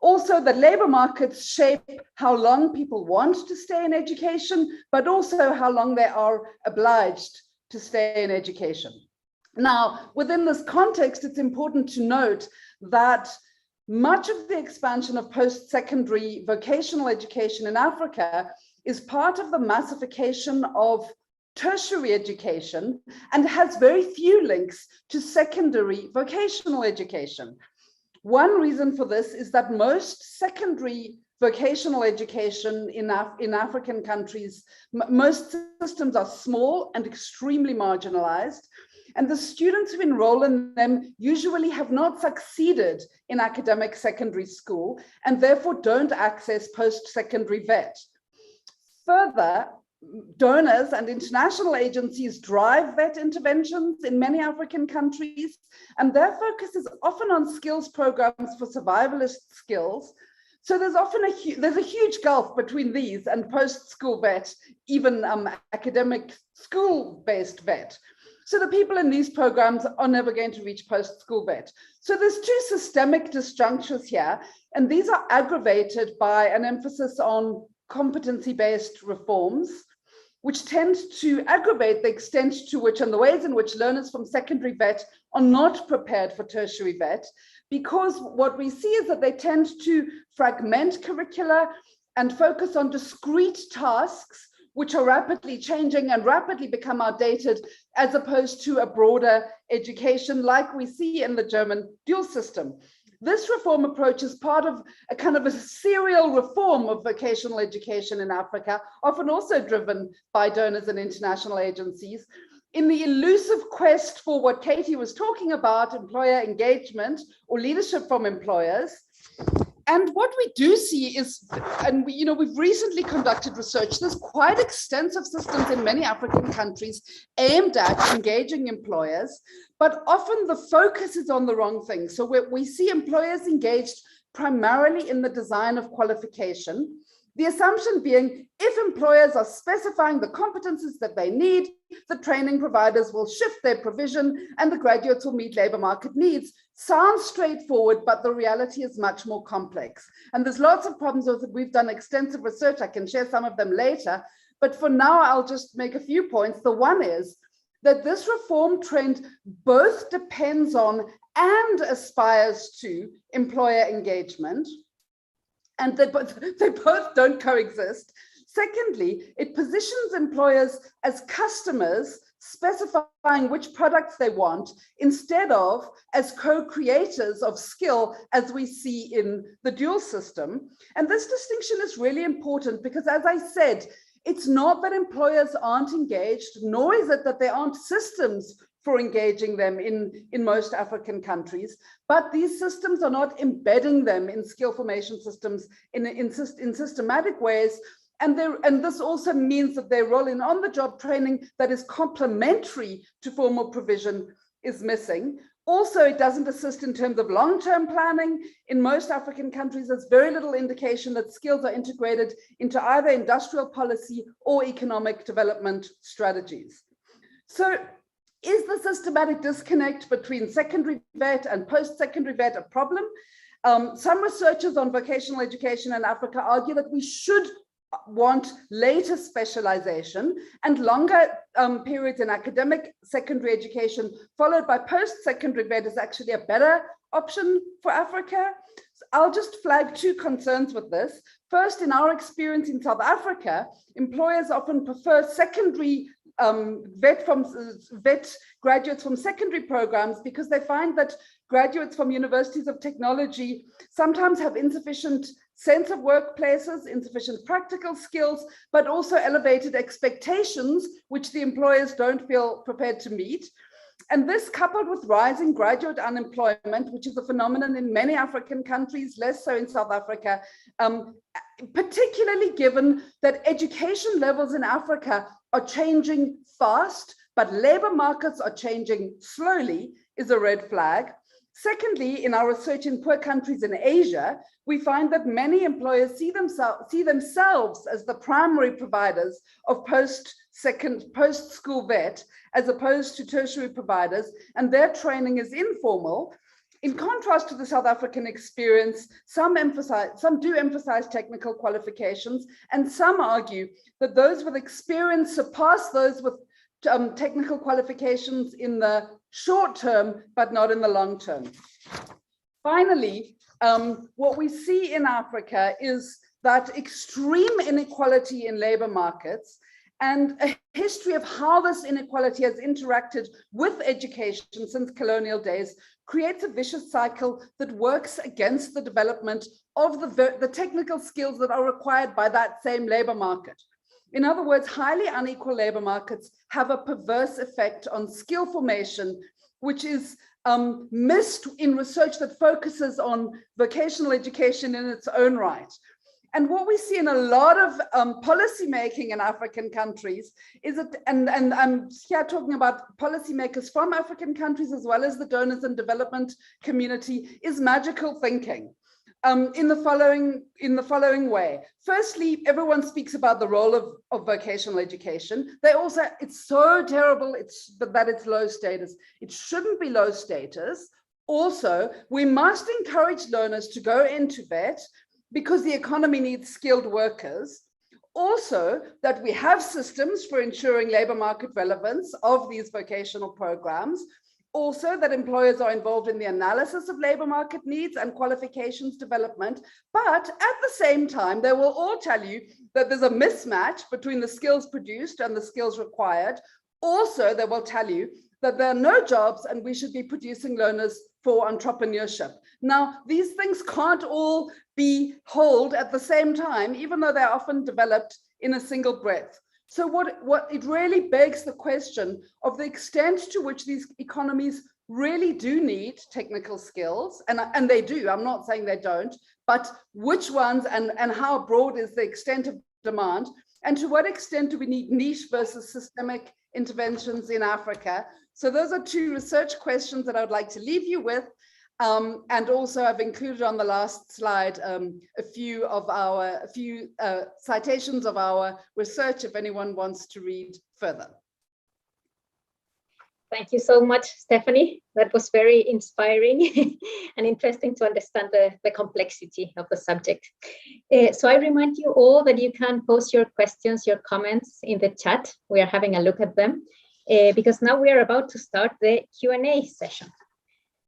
Also, that labor markets shape how long people want to stay in education, but also how long they are obliged to stay in education. Now, within this context, it's important to note that much of the expansion of post-secondary vocational education in Africa is part of the massification of tertiary education and has very few links to secondary vocational education. One reason for this is that most secondary vocational education in African countries, most systems are small and extremely marginalized. And the students who enroll in them usually have not succeeded in academic secondary school and therefore don't access post-secondary VET. Further, donors and international agencies drive VET interventions in many African countries, and their focus is often on skills programs for survivalist skills. So there's often there's a huge gulf between these and post-school VET, even academic school-based VET. So the people in these programs are never going to reach post-school VET. So there's two systemic disjunctures here, and these are aggravated by an emphasis on competency-based reforms, which tend to aggravate the extent to which and the ways in which learners from secondary VET are not prepared for tertiary VET, because what we see is that they tend to fragment curricula and focus on discrete tasks which are rapidly changing and rapidly become outdated, as opposed to a broader education like we see in the German dual system. This reform approach is part of a kind of a serial reform of vocational education in Africa, often also driven by donors and international agencies, in the elusive quest for what Katie was talking about, employer engagement or leadership from employers. And what we do see is, and we've recently conducted research, there's quite extensive systems in many African countries aimed at engaging employers, but often the focus is on the wrong thing. So we see employers engaged primarily in the design of qualification, the assumption being if employers are specifying the competences that they need, the training providers will shift their provision and the graduates will meet labor market needs. Sounds straightforward, but the reality is much more complex. And there's lots of problems with it. We've done extensive research. I can share some of them later. But for now, I'll just make a few points. The one is that this reform trend both depends on and aspires to employer engagement, and they both don't coexist. Secondly, it positions employers as customers, specifying which products they want, instead of as co-creators of skill, as we see in the dual system. And this distinction is really important because, as I said, it's not that employers aren't engaged, nor is it that there aren't systems for engaging them in most African countries, but these systems are not embedding them in skill formation systems in systematic ways. And this also means that their role in on-the-job training that is complementary to formal provision is missing. Also, it doesn't assist in terms of long-term planning. In most African countries, there's very little indication that skills are integrated into either industrial policy or economic development strategies. So, is the systematic disconnect between secondary VET and post-secondary VET a problem? Some researchers on vocational education in Africa argue that we should want later specialization and longer periods in academic secondary education followed by post-secondary VET is actually a better option for Africa. So I'll just flag two concerns with this. First, in our experience in South Africa, employers often prefer secondary VET graduates from secondary programs because they find that graduates from universities of technology sometimes have insufficient sense of workplaces, insufficient practical skills, but also elevated expectations, which the employers don't feel prepared to meet. And this, coupled with rising graduate unemployment, which is a phenomenon in many African countries, less so in South Africa, particularly given that education levels in Africa are changing fast, but labor markets are changing slowly, is a red flag. Secondly, in our research in poor countries in Asia, we find that many employers see themselves as the primary providers of post-school VET, as opposed to tertiary providers, and their training is informal. In contrast to the South African experience, some do emphasize technical qualifications, and some argue that those with experience surpass those with technical qualifications in the short term, but not in the long term. Finally, what we see in Africa is that extreme inequality in labor markets and a history of how this inequality has interacted with education since colonial days creates a vicious cycle that works against the development of the technical skills that are required by that same labor market. In other words, highly unequal labor markets have a perverse effect on skill formation, which is missed in research that focuses on vocational education in its own right. And what we see in a lot of policy making in African countries is that, and I'm here talking about policymakers from African countries as well as the donors and development community, is magical thinking. In the following way. Firstly, everyone speaks about the role of vocational education. They also, it's so terrible that it's low status. It shouldn't be low status. Also, we must encourage learners to go into VET because the economy needs skilled workers. Also, that we have systems for ensuring labor market relevance of these vocational programs. Also, that employers are involved in the analysis of labor market needs and qualifications development. But at the same time, they will all tell you that there's a mismatch between the skills produced and the skills required. Also, they will tell you that there are no jobs and we should be producing learners for entrepreneurship. Now, these things can't all be held at the same time, even though they're often developed in a single breath. So what it really begs the question of the extent to which these economies really do need technical skills, and they do, I'm not saying they don't, but which ones and how broad is the extent of demand, and to what extent do we need niche versus systemic interventions in Africa? So those are two research questions that I would like to leave you with. And also I've included on the last slide a few citations of our research if anyone wants to read further. Thank you so much, Stephanie. That was very inspiring and interesting to understand the complexity of the subject. So I remind you all that you can post your questions, your comments in the chat. We are having a look at them because now we are about to start the Q&A session.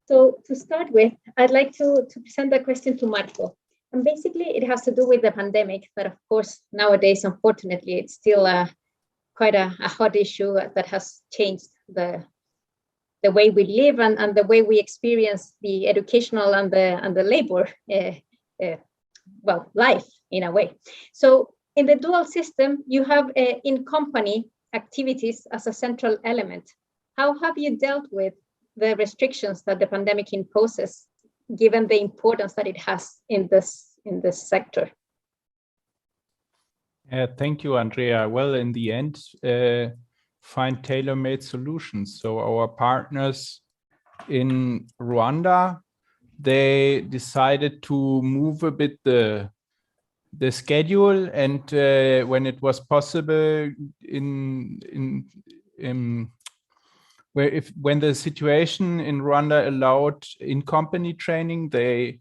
So to start with, I'd like to present a question to Marco. And basically it has to do with the pandemic, but of course, nowadays, unfortunately, it's still quite a hot issue that has changed the way we live and the way we experience the educational and the labor, life in a way. So in the dual system, you have in-company activities as a central element. How have you dealt with the restrictions that the pandemic imposes, given the importance that it has in this sector? Thank you, Andrea. Well, in the end, find tailor-made solutions. So our partners in Rwanda, they decided to move a bit the schedule, and when it was possible when the situation in Rwanda allowed in-company training, they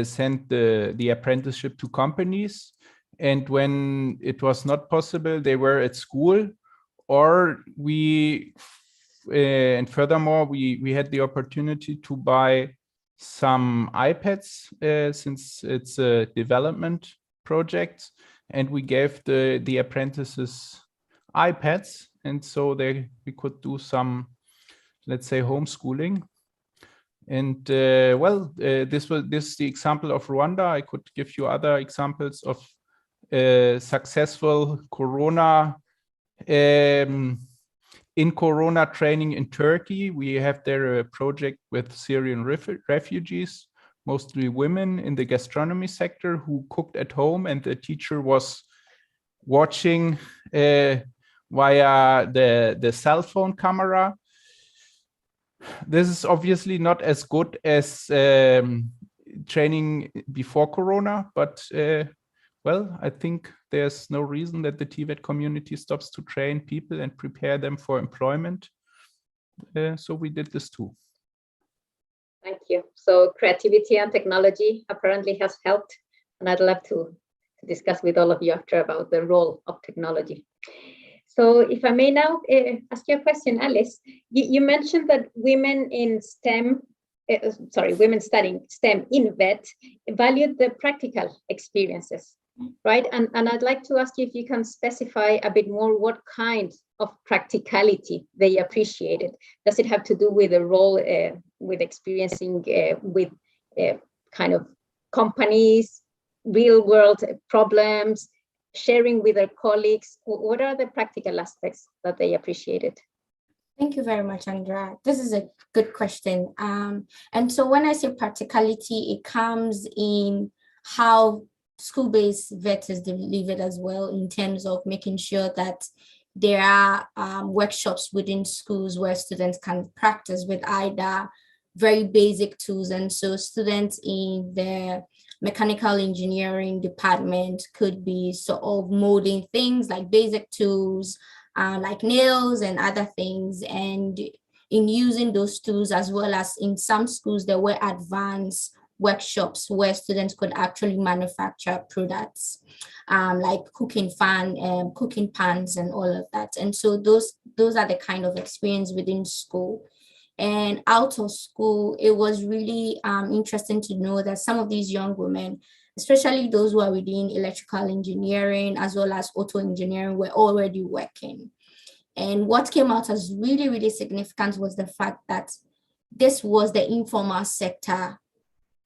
sent the apprenticeship to companies. And when it was not possible, they were at school. Or and furthermore, we had the opportunity to buy some iPads since it's a development project, and we gave the apprentices iPads, and so we could do some, let's say, homeschooling. And this is the example of Rwanda. I could give you other examples of successful Corona training in Turkey. We have there a project with Syrian refugees, mostly women in the gastronomy sector, who cooked at home, and the teacher was watching via the cell phone camera. This is obviously not as good as training before Corona, but I think there's no reason that the TVET community stops to train people and prepare them for employment. So we did this too. Thank you. So creativity and technology apparently has helped, and I'd love to discuss with all of you after about the role of technology. So if I may now ask you a question, Alice, you mentioned that women in STEM, women studying STEM in VET valued the practical experiences, right? And I'd like to ask you if you can specify a bit more what kind of practicality they appreciated. Does it have to do with the role with experiencing with kind of companies, real world problems, sharing with their colleagues? What are the practical aspects that they appreciated? Thank you very much, Andrea. This is a good question. And so when I say practicality, it comes in how school-based vet is delivered as well, in terms of making sure that there are workshops within schools where students can practice with either very basic tools. And so students in the mechanical engineering department could be sort of molding things like basic tools, like nails and other things. And in using those tools, as well as in some schools, there were advanced workshops where students could actually manufacture products, like cooking pans and all of that. And so those are the kind of experience within school. And out of school, it was really interesting to know that some of these young women, especially those who are within electrical engineering as well as auto engineering, were already working. And what came out as really, really significant was the fact that this was the informal sector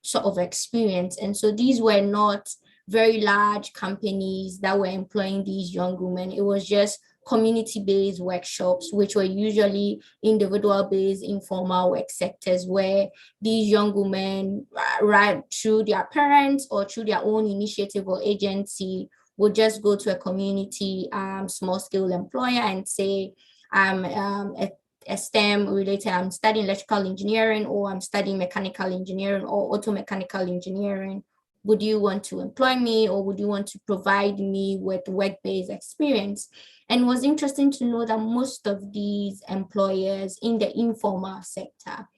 sort of experience. And so these were not very large companies that were employing these young women. It was just community-based workshops, which were usually individual-based informal work sectors, where these young women, right through their parents or through their own initiative or agency, would just go to a community small-scale employer and say, I'm a STEM related, I'm studying electrical engineering, or I'm studying mechanical engineering or auto mechanical engineering. Would you want to employ me, or would you want to provide me with work-based experience? And it was interesting to know that most of these employers in the informal sector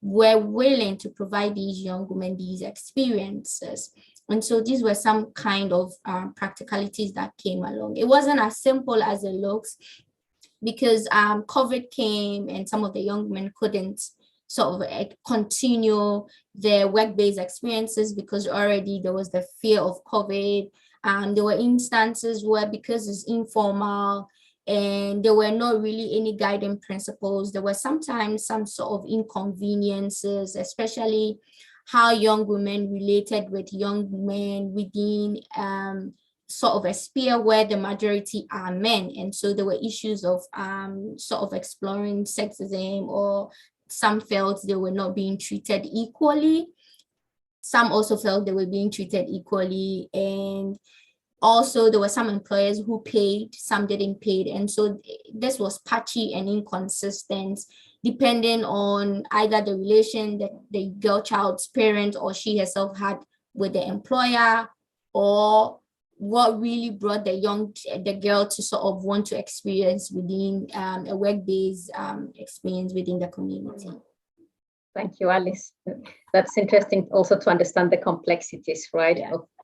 were willing to provide these young women these experiences. And so these were some kind of practicalities that came along. It wasn't as simple as it looks, because COVID came and some of the young women couldn't sort of continue their work-based experiences because already there was the fear of COVID. There were instances where, because it's informal and there were not really any guiding principles, there were sometimes some sort of inconveniences, especially how young women related with young men within sort of a sphere where the majority are men. And so there were issues of sort of exploring sexism, or some felt they were not being treated equally. Some also felt they were being treated equally. And also there were some employers who paid, some didn't pay. And so this was patchy and inconsistent, depending on either the relation that the girl child's parent or she herself had with the employer, or what really brought the girl to sort of want to experience within a work-based experience within the community. Thank you, Alice. That's interesting also to understand the complexities, right,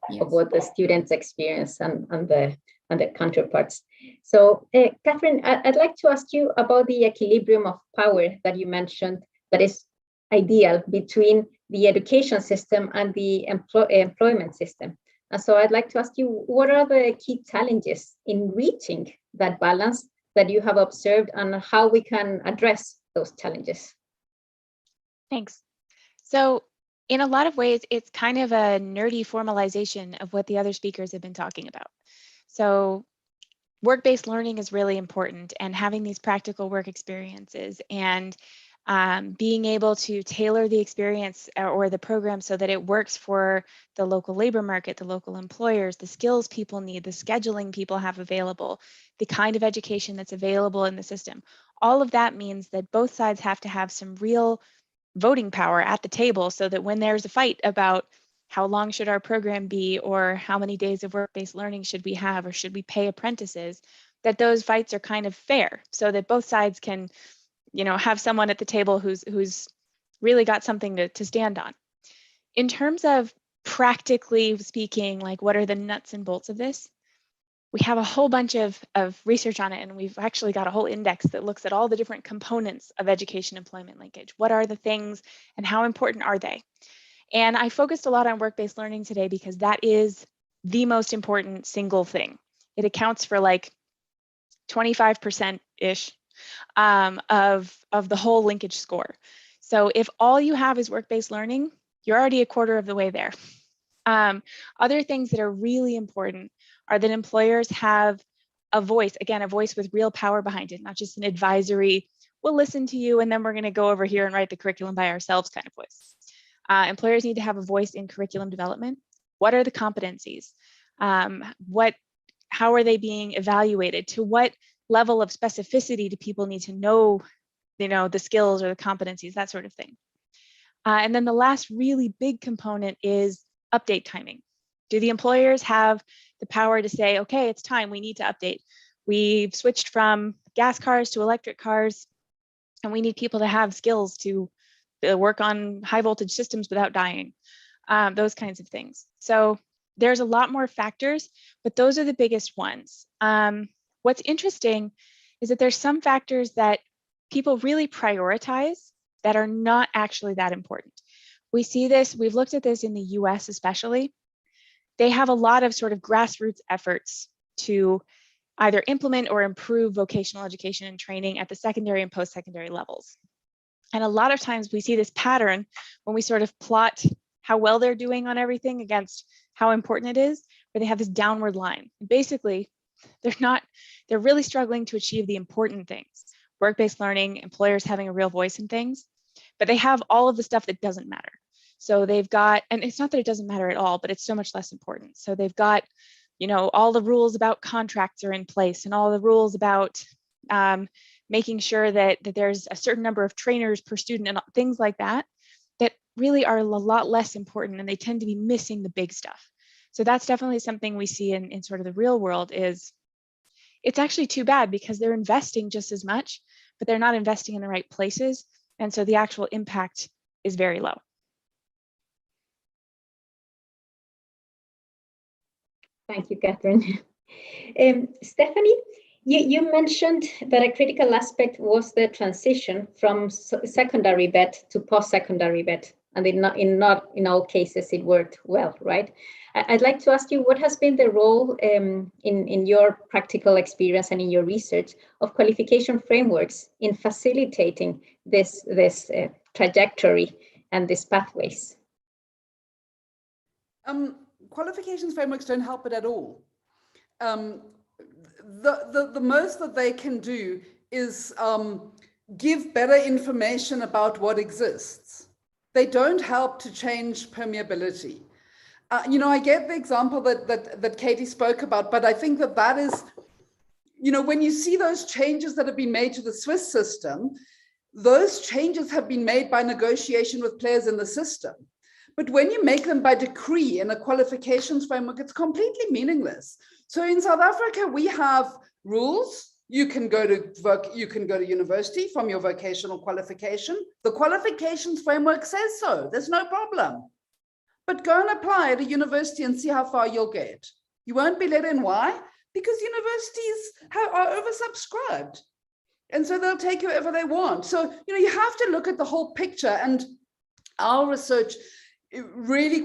Yeah. of what the students experience and the counterparts. So, Catherine, I'd like to ask you about the equilibrium of power that you mentioned that is ideal between the education system and the employment system. And so I'd like to ask you, what are the key challenges in reaching that balance that you have observed, and how we can address those challenges? Thanks. So in a lot of ways, it's kind of a nerdy formalization of what the other speakers have been talking about. So work-based learning is really important, and having these practical work experiences and being able to tailor the experience or the program so that it works for the local labor market, the local employers, the skills people need, the scheduling people have available, the kind of education that's available in the system. All of that means that both sides have to have some real voting power at the table, so that when there's a fight about how long should our program be, or how many days of work-based learning should we have, or should we pay apprentices, that those fights are kind of fair, so that both sides can, you know, have someone at the table who's really got something to stand on. In terms of practically speaking, like what are the nuts and bolts of this? We have a whole bunch of research on it, and we've actually got a whole index that looks at all the different components of education employment linkage. What are the things and how important are they? And I focused a lot on work-based learning today because that is the most important single thing. It accounts for like 25%-ish of the whole linkage score. So if all you have is work-based learning, you're already a quarter of the way there. Other things that are really important are that employers have a voice, again, a voice with real power behind it, not just an advisory, we'll listen to you and then we're going to go over here and write the curriculum by ourselves kind of voice. Employers need to have a voice in curriculum development. What are the competencies? How are they being evaluated? To what level of specificity do people need to know, the skills or the competencies, that sort of thing. And then the last really big component is update timing. Do the employers have the power to say, okay, it's time, we need to update. We've switched from gas cars to electric cars, and we need people to have skills to work on high voltage systems without dying, those kinds of things. So there's a lot more factors, but those are the biggest ones. What's interesting is that there's some factors that people really prioritize that are not actually that important. We see this, we've looked at this in the US especially. They have a lot of sort of grassroots efforts to either implement or improve vocational education and training at the secondary and post-secondary levels. And a lot of times we see this pattern when we sort of plot how well they're doing on everything against how important it is, where they have this downward line. Basically, they're really struggling to achieve the important things. Work-based learning, employers having a real voice in things, but they have all of the stuff that doesn't matter. So they've got, and it's not that it doesn't matter at all, but it's so much less important. So they've got, all the rules about contracts are in place, and all the rules about making sure that there's a certain number of trainers per student and things like that, that really are a lot less important, and they tend to be missing the big stuff. So that's definitely something we see in sort of the real world. Is it's actually too bad, because they're investing just as much, but they're not investing in the right places. And so the actual impact is very low. Thank you, Catherine. Stephanie, you mentioned that a critical aspect was the transition from secondary vet to post-secondary vet, and not in all cases it worked well, right? I'd like to ask you, what has been the role in your practical experience and in your research of qualification frameworks in facilitating this trajectory and these pathways? Qualifications frameworks don't help it at all. The most that they can do is give better information about what exists. They don't help to change permeability. I get the example that Katie spoke about, but I think that is, when you see those changes that have been made to the Swiss system, those changes have been made by negotiation with players in the system. But when you make them by decree in a qualifications framework, it's completely meaningless. So in South Africa, we have rules. You can go to university from your vocational qualification. The qualifications framework says so. There's no problem. But go and apply at a university and see how far you'll get. You won't be let in. Why? Because universities are oversubscribed. And so they'll take you wherever they want. So, you have to look at the whole picture. And our research really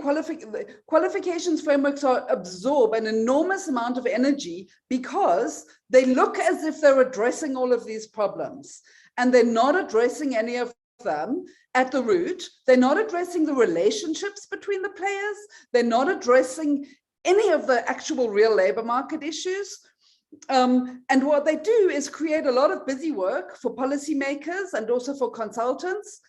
qualifications frameworks absorb an enormous amount of energy, because they look as if they're addressing all of these problems, and they're not addressing any of them at the root. They're not addressing the relationships between the players. They're not addressing any of the actual real labor market issues. And what they do is create a lot of busy work for policymakers and also for consultants.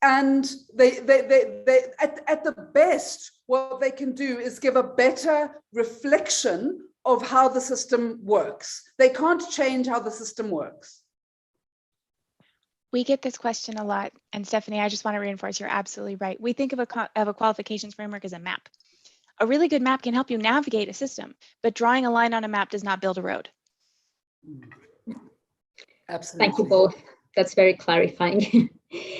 And they at the best, what they can do is give a better reflection of how the system works. They can't change how the system works. We get this question a lot. And Stephanie, I just want to reinforce, you're absolutely right. We think of a qualifications framework as a map. A really good map can help you navigate a system, but drawing a line on a map does not build a road. Absolutely. Thank you both. That's very clarifying.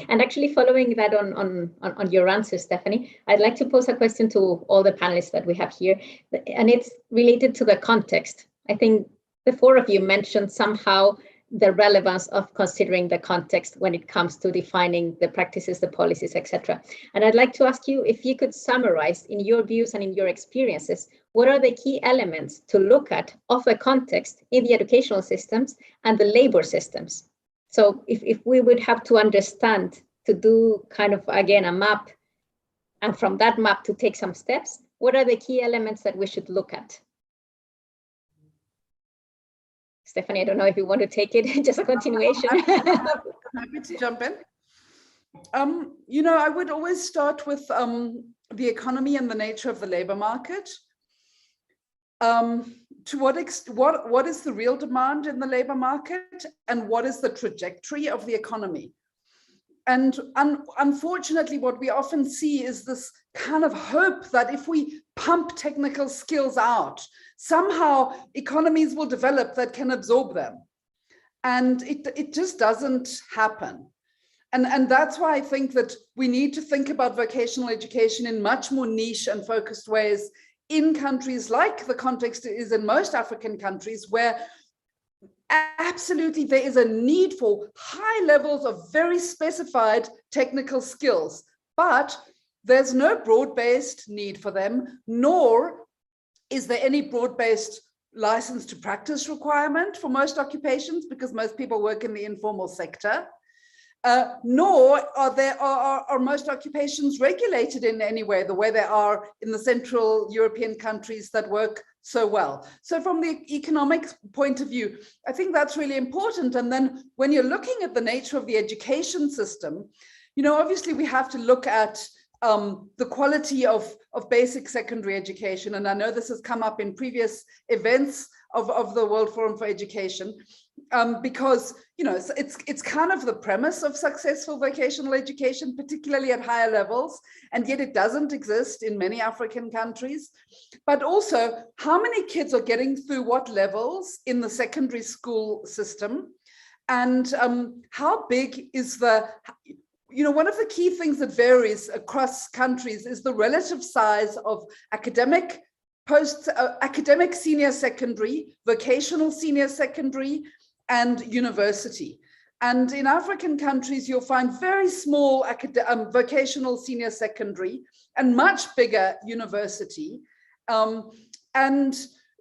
And actually, following that on your answer, Stephanie, I'd like to pose a question to all the panelists that we have here, and it's related to the context. I think the four of you mentioned somehow the relevance of considering the context when it comes to defining the practices, the policies, etc. And I'd like to ask you if you could summarize in your views and in your experiences, what are the key elements to look at of the context in the educational systems and the labor systems? So if we would have to understand, to do kind of, again, a map, and from that map to take some steps, what are the key elements that we should look at? Stephanie, I don't know if you want to take it, just a continuation. I'm happy to jump in. I would always start with the economy and the nature of the labor market. To what is the real demand in the labor market, and what is the trajectory of the economy? And unfortunately, what we often see is this kind of hope that if we pump technical skills out, somehow economies will develop that can absorb them. And it just doesn't happen. And that's why I think that we need to think about vocational education in much more niche and focused ways in countries like the context is in most African countries, where absolutely there is a need for high levels of very specified technical skills, but there's no broad-based need for them, nor is there any broad-based license to practice requirement for most occupations, because most people work in the informal sector. Nor are most occupations regulated in any way, the way they are in the Central European countries that work so well. So from the economic point of view, I think that's really important. And then when you're looking at the nature of the education system, obviously we have to look at the quality of basic secondary education. And I know this has come up in previous events of the World Forum for Education, because it's kind of the premise of successful vocational education, particularly at higher levels, and yet it doesn't exist in many African countries. But also, how many kids are getting through what levels in the secondary school system, and how big is the one of the key things that varies across countries is the relative size of academic senior secondary, vocational senior secondary, and university. And in African countries, you'll find very small vocational senior secondary and much bigger university. And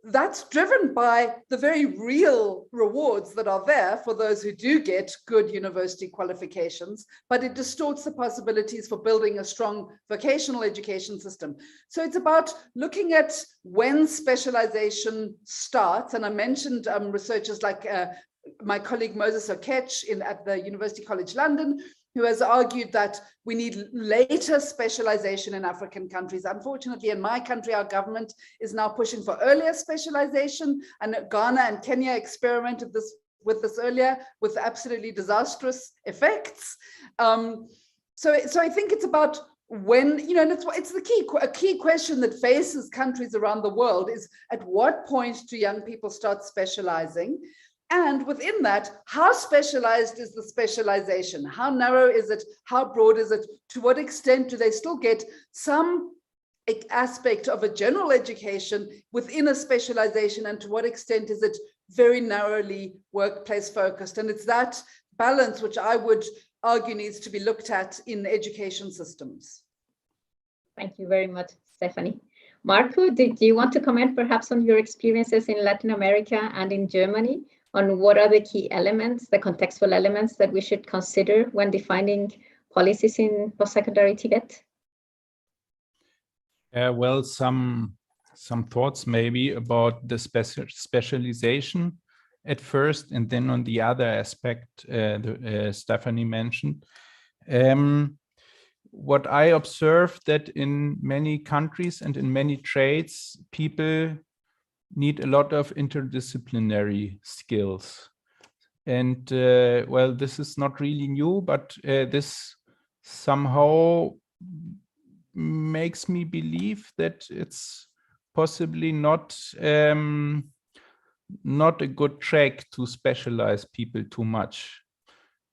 that's driven by the very real rewards that are there for those who do get good university qualifications, but it distorts the possibilities for building a strong vocational education system. So it's about looking at when specialization starts. And I mentioned researchers like my colleague Moses Okech at the University College London, who has argued that we need later specialization in African countries. Unfortunately, in my country, our government is now pushing for earlier specialization, and Ghana and Kenya experimented with this earlier with absolutely disastrous effects. So I think it's about when, and it's a key question that faces countries around the world is, at what point do young people start specializing? And within that, how specialized is the specialization? How narrow is it? How broad is it? To what extent do they still get some aspect of a general education within a specialization? And to what extent is it very narrowly workplace focused? And it's that balance which I would argue needs to be looked at in education systems. Thank you very much, Stephanie. Marco, do you want to comment perhaps on your experiences in Latin America and in Germany, on what are the key elements, the contextual elements that we should consider when defining policies in post-secondary Tibet? Well, some thoughts maybe about the specialization at first, and then on the other aspect Stephanie mentioned. What I observed that in many countries and in many trades, people need a lot of interdisciplinary skills. And well, this is not really new, but this somehow makes me believe that it's possibly not a good track to specialize people too much.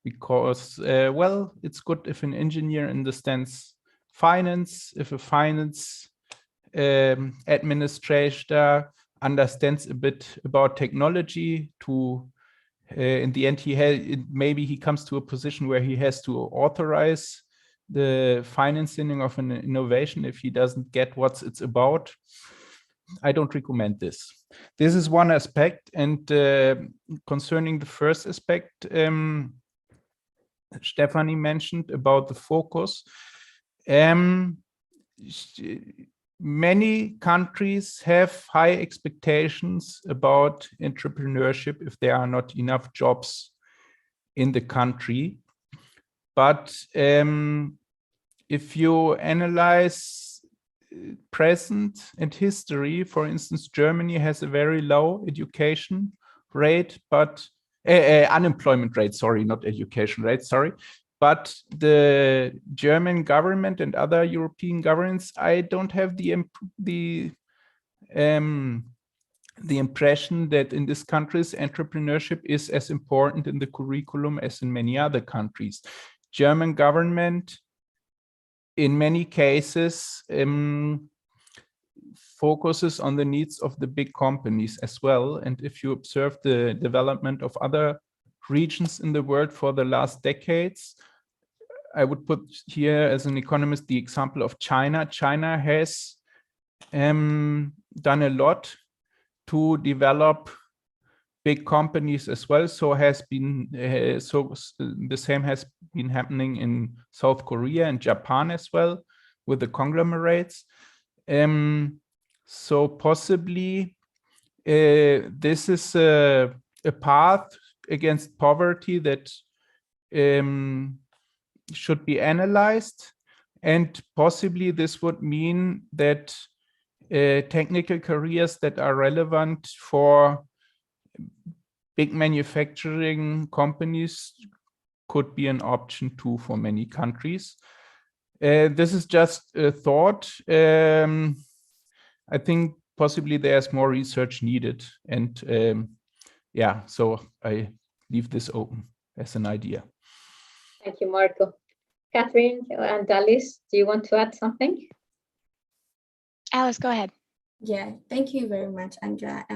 Because, well, it's good if an engineer understands finance, if a finance administrator understands a bit about technology to, in the end, maybe he comes to a position where he has to authorize the financing of an innovation if he doesn't get what it's about. I don't recommend this. This is one aspect. And concerning the first aspect, Stephanie mentioned about the focus. Many countries have high expectations about entrepreneurship if there are not enough jobs in the country. But if you analyze present and history, for instance, Germany has a very low education rate, but unemployment rate, sorry, not education rate, sorry. But the German government and other European governments, I don't have the impression that in these countries, entrepreneurship is as important in the curriculum as in many other countries. German government, in many cases, focuses on the needs of the big companies as well. And if you observe the development of other regions in the world for the last decades, I would put here as an economist the example of China. China has done a lot to develop big companies as well. So has been the same has been happening in South Korea and Japan as well with the conglomerates. So possibly this is a path against poverty that should be analyzed, and possibly this would mean that technical careers that are relevant for big manufacturing companies could be an option too for many countries. This is just a thought. I think possibly there's more research needed, and yeah, so I leave this open as an idea. Thank you, Marco. Catherine and Alice, do you want to add something? Alice, go ahead. Yeah, thank you very much, Andrea.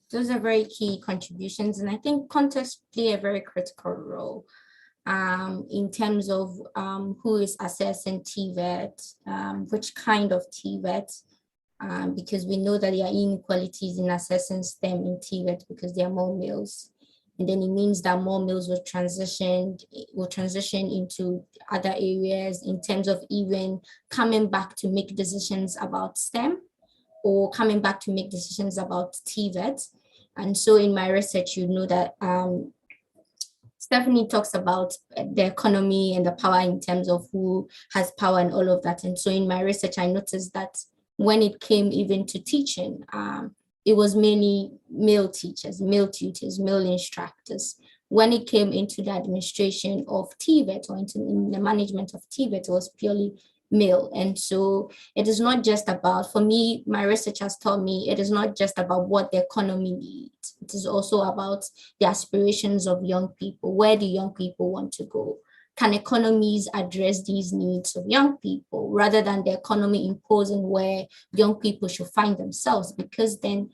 Those are very key contributions, and I think context play a very critical role in terms of who is assessing TVET, which kind of TVET, because we know that there are inequalities in assessing STEM in TVET because there are more males. And then it means that more males will transition into other areas in terms of even coming back to make decisions about STEM or coming back to make decisions about TVET. And so in my research, you know that Stephanie talks about the economy and the power in terms of who has power and all of that. And so in my research, I noticed that when it came even to teaching, it was mainly male teachers, male tutors, male instructors. When it came into the administration of TVET or in the management of TVET, it was purely male. And so it is not just about, for me, my research has taught me, it is not just about what the economy needs. It is also about the aspirations of young people. Where do young people want to go? Can economies address these needs of young people rather than the economy imposing where young people should find themselves? Because then,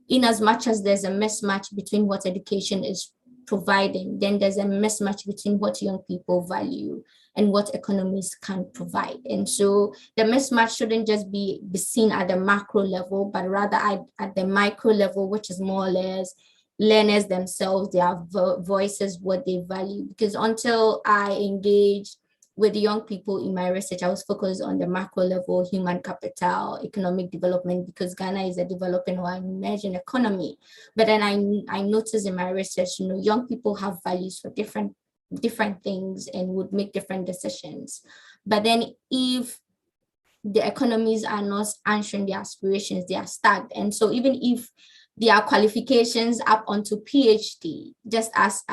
in as much as there's a mismatch between what education is providing, then there's a mismatch between what young people value and what economies can provide. And so the mismatch shouldn't just be seen at the macro level, but rather at the micro level, which is more or less learners themselves, their voices, what they value. Because until I engaged with young people in my research, I was focused on the macro level, human capital, economic development, because Ghana is a developing or emerging economy. But then I noticed in my research, young people have values for different things and would make different decisions. But then if the economies are not answering their aspirations, they are stuck. And so even if their qualifications up onto PhD, just as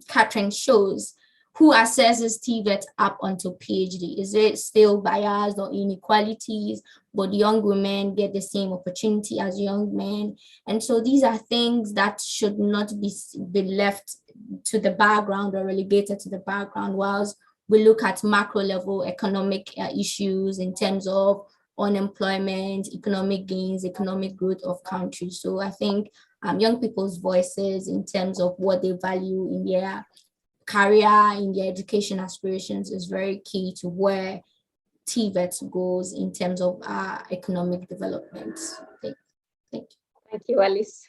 Catherine shows, who assesses TVET up onto PhD? Is it still biased or inequalities, but young women get the same opportunity as young men? And so these are things that should not be left to the background or relegated to the background, whilst we look at macro level economic issues in terms of unemployment, economic gains, economic growth of countries. So I think young people's voices in terms of what they value in their career, in their education aspirations is very key to where TVET goes in terms of economic development. Thank you. Thank you, Alice.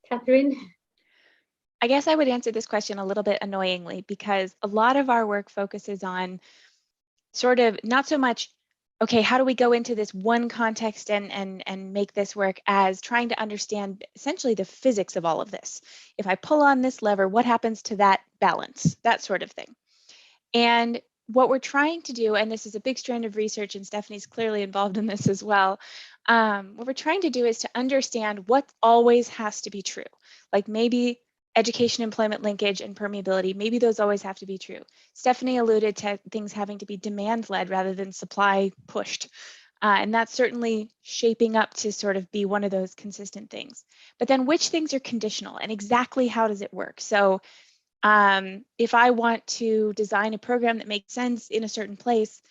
Catherine? I guess I would answer this question a little bit annoyingly, because a lot of our work focuses on sort of not so much, okay, how do we go into this one context and make this work, as trying to understand essentially the physics of all of this. If I pull on this lever, what happens to that balance, that sort of thing. And what we're trying to do, and this is a big strand of research, and Stephanie's clearly involved in this as well, what we're trying to do is to understand what always has to be true. Like maybe education, employment linkage, and permeability, maybe those always have to be true. Stephanie alluded to things having to be demand-led rather than supply-pushed. And that's certainly shaping up to sort of be one of those consistent things. But then which things are conditional and exactly how does it work? So if I want to design a program that makes sense in a certain place,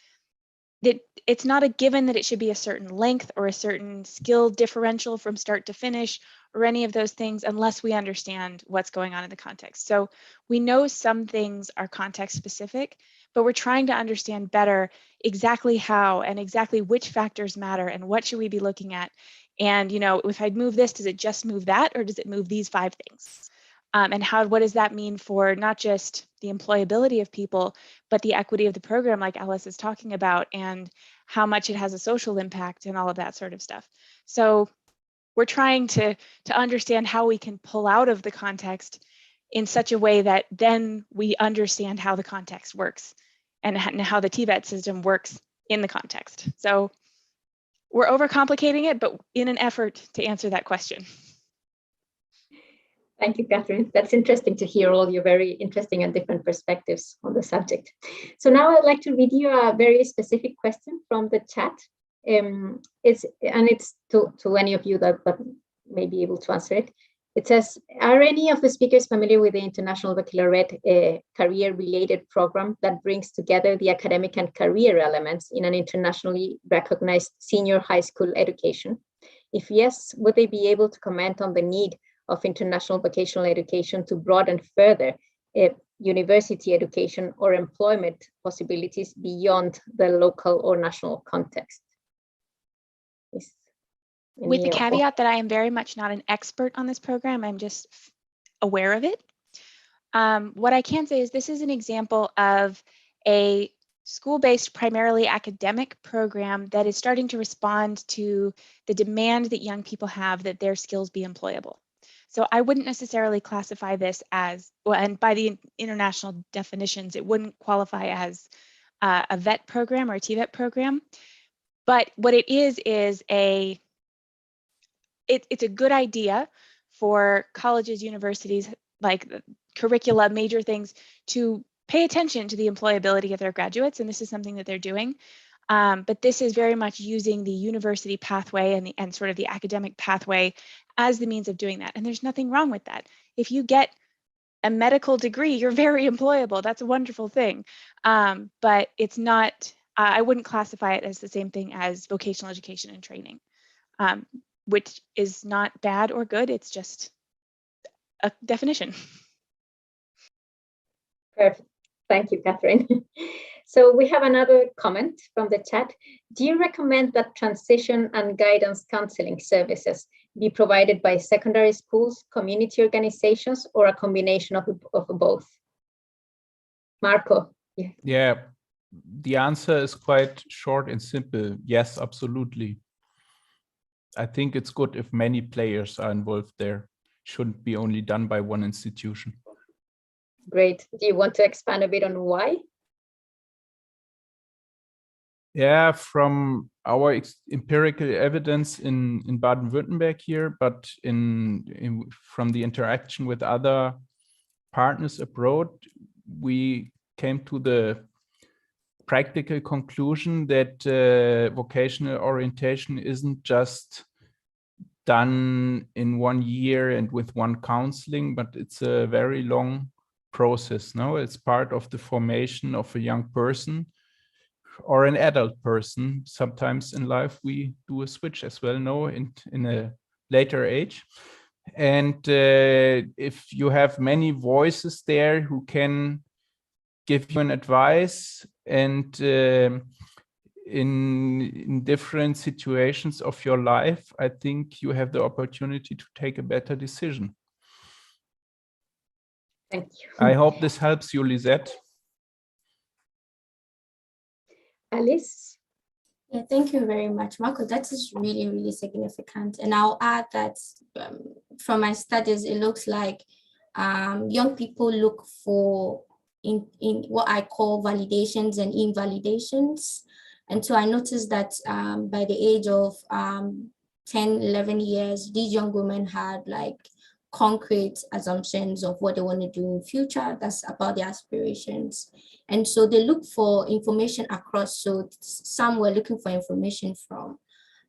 it's not a given that it should be a certain length or a certain skill differential from start to finish or any of those things unless we understand what's going on in the context. So we know some things are context specific, but we're trying to understand better exactly how and exactly which factors matter and what should we be looking at. And, you know, if I'd move this, does it just move that or does it move these 5 things? And what does that mean for not just the employability of people, but the equity of the program like Alice is talking about and how much it has a social impact and all of that sort of stuff. So we're trying to understand how we can pull out of the context in such a way that then we understand how the context works and how the TVET system works in the context. So we're overcomplicating it, but in an effort to answer that question. Thank you, Catherine. That's interesting to hear all your very interesting and different perspectives on the subject. So now I'd like to read you a very specific question from the chat. It's to any of you that may be able to answer it. It says, are any of the speakers familiar with the International Baccalaureate career-related program that brings together the academic and career elements in an internationally recognized senior high school education? If yes, would they be able to comment on the need of international vocational education to broaden further university education or employment possibilities beyond the local or national context? With the caveat that I am very much not an expert on this program, I'm just aware of it. What I can say is this is an example of a school-based, primarily academic program that is starting to respond to the demand that young people have that their skills be employable. So I wouldn't necessarily classify this as, well, and by the international definitions, it wouldn't qualify as a VET program or a TVET program. But what it is it's a good idea for colleges, universities, like curricula, major things, to pay attention to the employability of their graduates, and this is something that they're doing. But this is very much using the university pathway and sort of the academic pathway as the means of doing that. And there's nothing wrong with that. If you get a medical degree, you're very employable. That's a wonderful thing. But it's not, I wouldn't classify it as the same thing as vocational education and training, which is not bad or good. It's just a definition. Perfect. Thank you, Catherine. So we have another comment from the chat. Do you recommend that transition and guidance counseling services be provided by secondary schools, community organizations, or a combination of both? Marco. Yeah, the answer is quite short and simple. Yes, absolutely. I think it's good if many players are involved there. Shouldn't be only done by one institution. Great. Do you want to expand a bit on why? Yeah, from our empirical evidence in Baden-Württemberg here, but from the interaction with other partners abroad, we came to the practical conclusion that vocational orientation isn't just done in 1 year and with one counseling, but it's a very long process. No, it's part of the formation of a young person or an adult person. Sometimes in life we do a switch as well, no, in a later age. And if you have many voices there who can give you an advice and in different situations of your life, I think you have the opportunity to take a better decision. Thank you. I hope this helps you, Lisette. Alice? Yeah, thank you very much, Marco. That is really, really significant. And I'll add that from my studies, it looks like young people look for in what I call validations and invalidations. And so I noticed that by the age of 10, 11 years, these young women had like concrete assumptions of what they want to do in future. That's about their aspirations. And so they look for information across. So some were looking for information from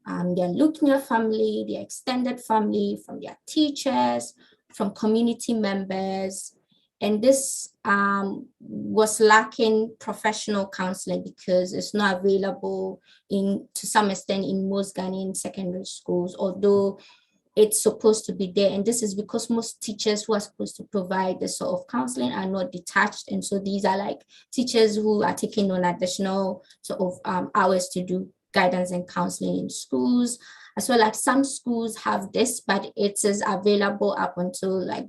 their nuclear family, their extended family, from their teachers, from community members. And this was lacking professional counseling because it's not available to some extent in most Ghanaian secondary schools, although it's supposed to be there. And this is because most teachers who are supposed to provide this sort of counseling are not detached. And so these are like teachers who are taking on additional sort of hours to do guidance and counseling in schools. As well, like some schools have this, but it is available up until like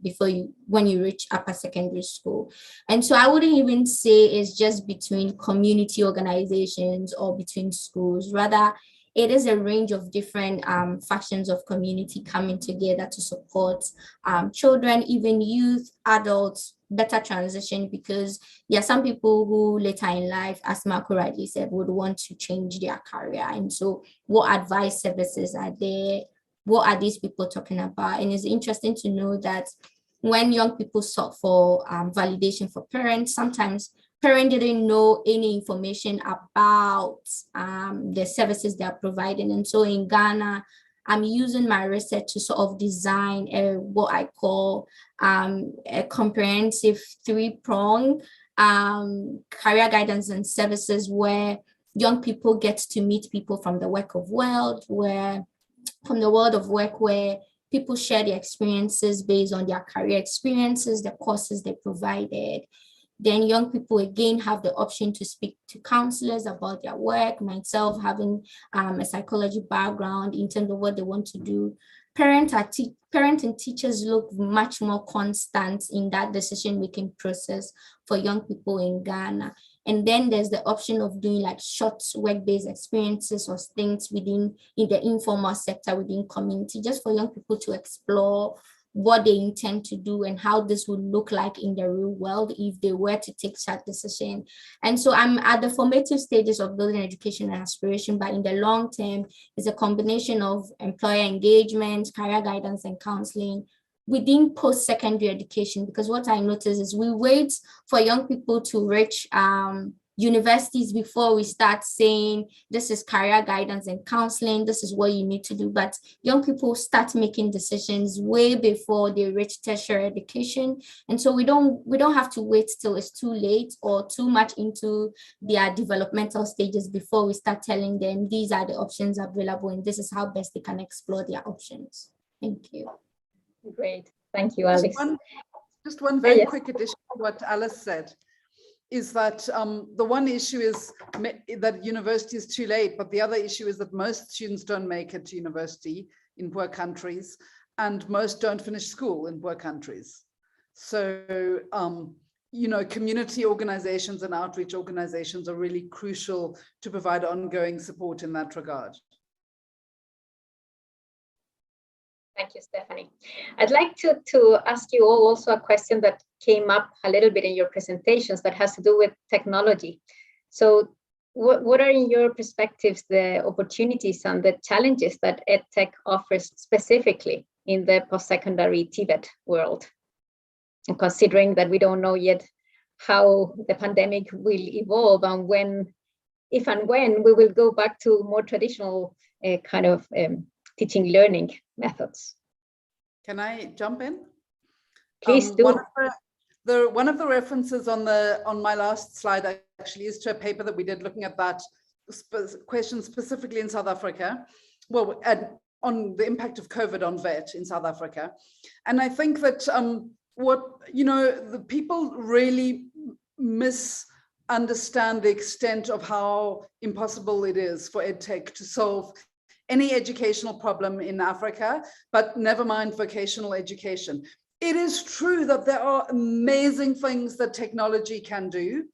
when you reach upper secondary school. And so I wouldn't even say it's just between community organizations or between schools. Rather, it is a range of different factions of community coming together to support children, even youth, adults, better transition, because there are some people who later in life, as Marco rightly said, would want to change their career. And so what advice services are there? What are these people talking about? And it's interesting to know that when young people sought for validation for parents, sometimes parents didn't know any information about the services they are providing. And so in Ghana, I'm using my research to sort of design what I call a comprehensive three-prong career guidance and services where young people get to meet people from the world of work, where people share their experiences based on their career experiences, the courses they provided. Then young people again have the option to speak to counselors about their work, myself having a psychology background in terms of what they want to do. Parents and teachers look much more constant in that decision-making process for young people in Ghana. And then there's the option of doing like short work-based experiences or things in the informal sector within community, just for young people to explore what they intend to do and how this would look like in the real world if they were to take such decision. And so I'm at the formative stages of building education and aspiration, but in the long term, it's a combination of employer engagement, career guidance and counseling within post-secondary education, because what I notice is we wait for young people to reach universities before we start saying this is career guidance and counseling, this is what you need to do. But young people start making decisions way before they reach tertiary education. And so we don't have to wait till it's too late or too much into their developmental stages before we start telling them these are the options available and this is how best they can explore their options. Thank you. Great. Thank you, Alice. Just one very quick addition to what Alice said. Is that the one issue is that university is too late, but the other issue is that most students don't make it to university in poor countries, and most don't finish school in poor countries. So, you know, community organizations and outreach organizations are really crucial to provide ongoing support in that regard. Thank you, Stephanie. I'd like to ask you all also a question that came up a little bit in your presentations that has to do with technology. So what are, in your perspectives, the opportunities and the challenges that EdTech offers specifically in the post-secondary TVET world? And considering that we don't know yet how the pandemic will evolve and when, if and when, we will go back to more traditional kind of teaching learning methods. Can I jump in? Please do. One of the references on my last slide actually is to a paper that we did looking at that question specifically in South Africa. Well, on the impact of COVID on VET in South Africa. And I think that the people really misunderstand the extent of how impossible it is for EdTech to solve any educational problem in Africa, but never mind vocational education. It is true that there are amazing things that technology can do.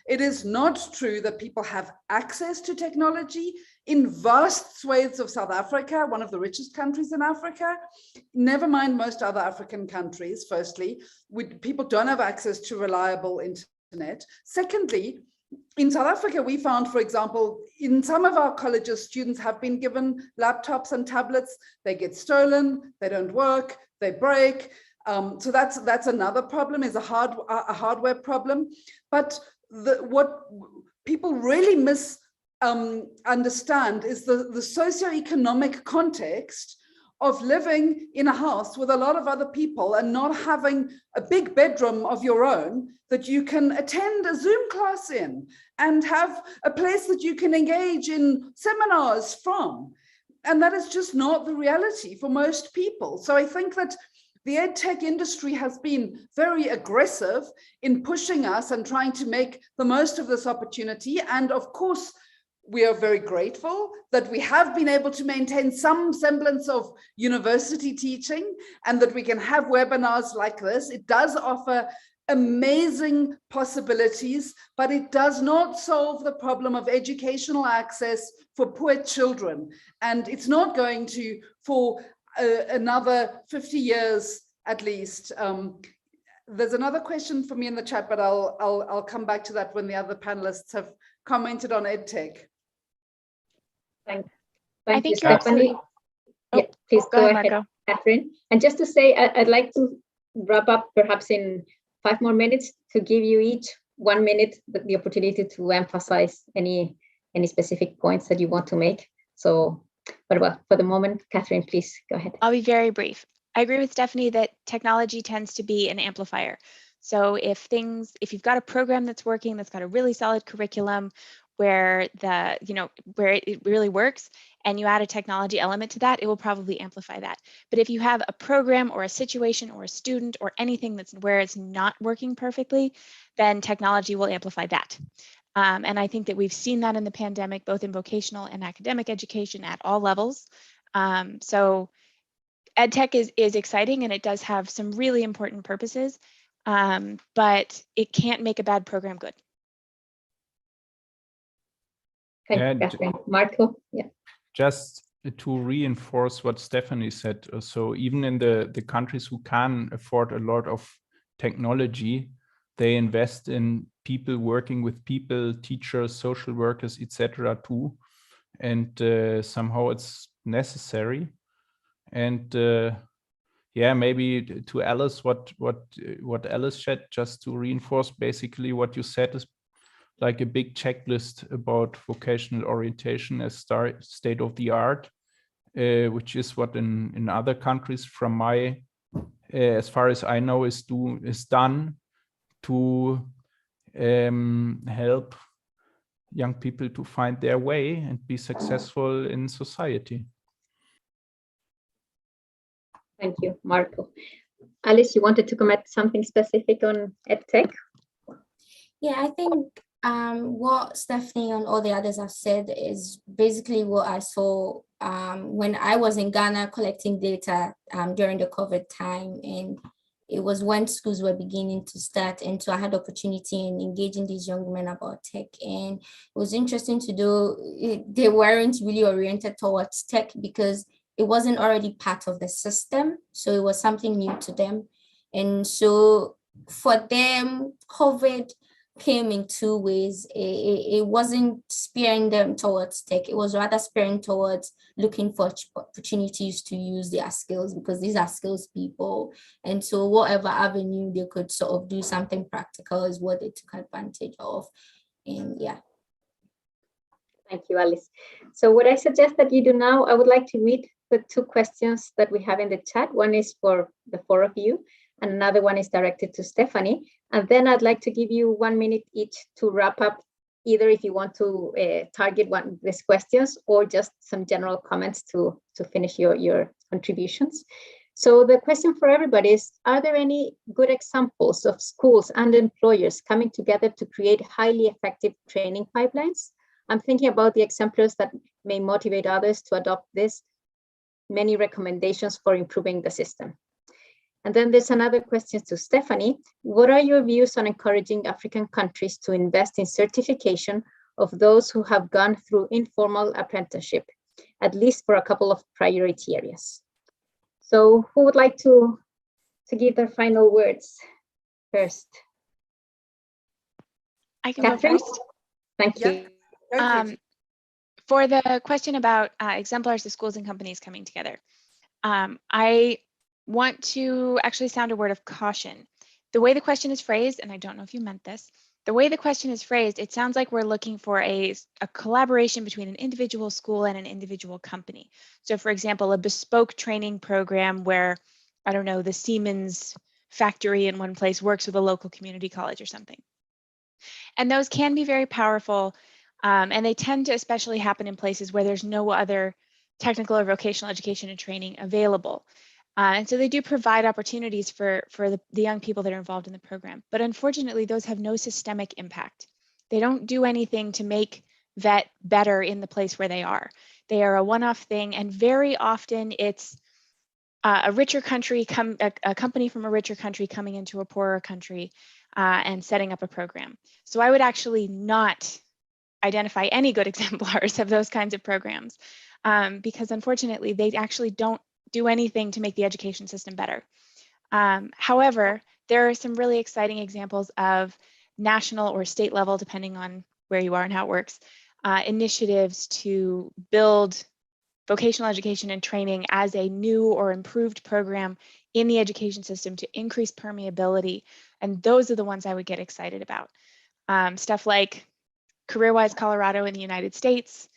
It is not true that people have access to technology in vast swathes of South Africa, one of the richest countries in Africa, never mind most other African countries. Firstly, people don't have access to reliable internet. internet. Secondly, in South Africa, we found, for example, in some of our colleges, students have been given laptops and tablets. They get stolen, they don't work, they break. So that's another problem, is a hardware problem. But what people really understand is the socioeconomic context of living in a house with a lot of other people and not having a big bedroom of your own that you can attend a Zoom class in and have a place that you can engage in seminars from. And that is just not the reality for most people. So I think that the EdTech industry has been very aggressive in pushing us and trying to make the most of this opportunity. And of course, we are very grateful that we have been able to maintain some semblance of university teaching and that we can have webinars like this. It does offer amazing possibilities, but it does not solve the problem of educational access for poor children. And it's not going to for another 50 years at least. There's another question for me in the chat, but I'll come back to that when the other panelists have commented on EdTech. Thank you, Stephanie. Yeah, please go ahead, Marco. Catherine. And just to say, I'd like to wrap up perhaps in 5 more minutes to give you each 1 minute the opportunity to emphasize any specific points that you want to make. So, but well, for the moment, Catherine, please go ahead. I'll be very brief. I agree with Stephanie that technology tends to be an amplifier. So if you've got a program that's working, that's got a really solid curriculum, where where it really works, and you add a technology element to that, it will probably amplify that. But if you have a program or a situation or a student or anything that's where it's not working perfectly, then technology will amplify that. And I think that we've seen that in the pandemic, both in vocational and academic education at all levels. So EdTech is exciting, and it does have some really important purposes, but it can't make a bad program good. Thank you, Catherine. Marco, yeah. Just to reinforce what Stephanie said, so even in the countries who can afford a lot of technology, they invest in people working with people, teachers, social workers, etc. too, and somehow it's necessary. And yeah, maybe to Alice, what Alice said, just to reinforce basically what you said, is like a big checklist about vocational orientation as state of the art, which is what in other countries, from my as far as I know, is done to help young people to find their way and be successful in society. Thank you, Marco. Alice, you wanted to comment something specific on EdTech? Yeah, I think what Stephanie and all the others have said is basically what I saw when I was in Ghana collecting data during the COVID time, and it was when schools were beginning to start, and so I had opportunity in engaging these young men about tech, and it was interesting to do. They weren't really oriented towards tech because it wasn't already part of the system, so it was something new to them, and so for them, COVID came in 2 ways. It wasn't spearing them towards tech. It was rather spearing towards looking for opportunities to use their skills, because these are skills people. And so whatever avenue they could sort of do something practical is what they took advantage of. And yeah. Thank you, Alice. So what I suggest that you do now, I would like to read the 2 questions that we have in the chat. One is for the 4 of you, and another one is directed to Stephanie. And then I'd like to give you 1 minute each to wrap up, either if you want to target one of these questions or just some general comments to finish your contributions. So the question for everybody is, are there any good examples of schools and employers coming together to create highly effective training pipelines? I'm thinking about the exemplars that may motivate others to adopt this, many recommendations for improving the system. And then there's another question to Stephanie. What are your views on encouraging African countries to invest in certification of those who have gone through informal apprenticeship, at least for a couple of priority areas? So who would like to give their final words first? I can go Catherine? first. Thank Yeah. you. Go for it. For the question about exemplars of schools and companies coming together, I want to actually sound a word of caution. The way the question is phrased, and I don't know if you meant this, the way the question is phrased, it sounds like we're looking for a collaboration between an individual school and an individual company. So for example, a bespoke training program where, I don't know, the Siemens factory in one place works with a local community college or something. And those can be very powerful, and they tend to especially happen in places where there's no other technical or vocational education and training available. And so they do provide opportunities for the young people that are involved in the program. But unfortunately, those have no systemic impact. They don't do anything to make VET better in the place where they are. They are a one-off thing, and very often it's a richer country, a company from a richer country coming into a poorer country and setting up a program. So I would actually not identify any good exemplars of those kinds of programs because unfortunately, they actually don't do anything to make the education system better. However, there are some really exciting examples of national or state level, depending on where you are and how it works, initiatives to build vocational education and training as a new or improved program in the education system to increase permeability. And those are the ones I would get excited about. Stuff like CareerWise Colorado in the United States,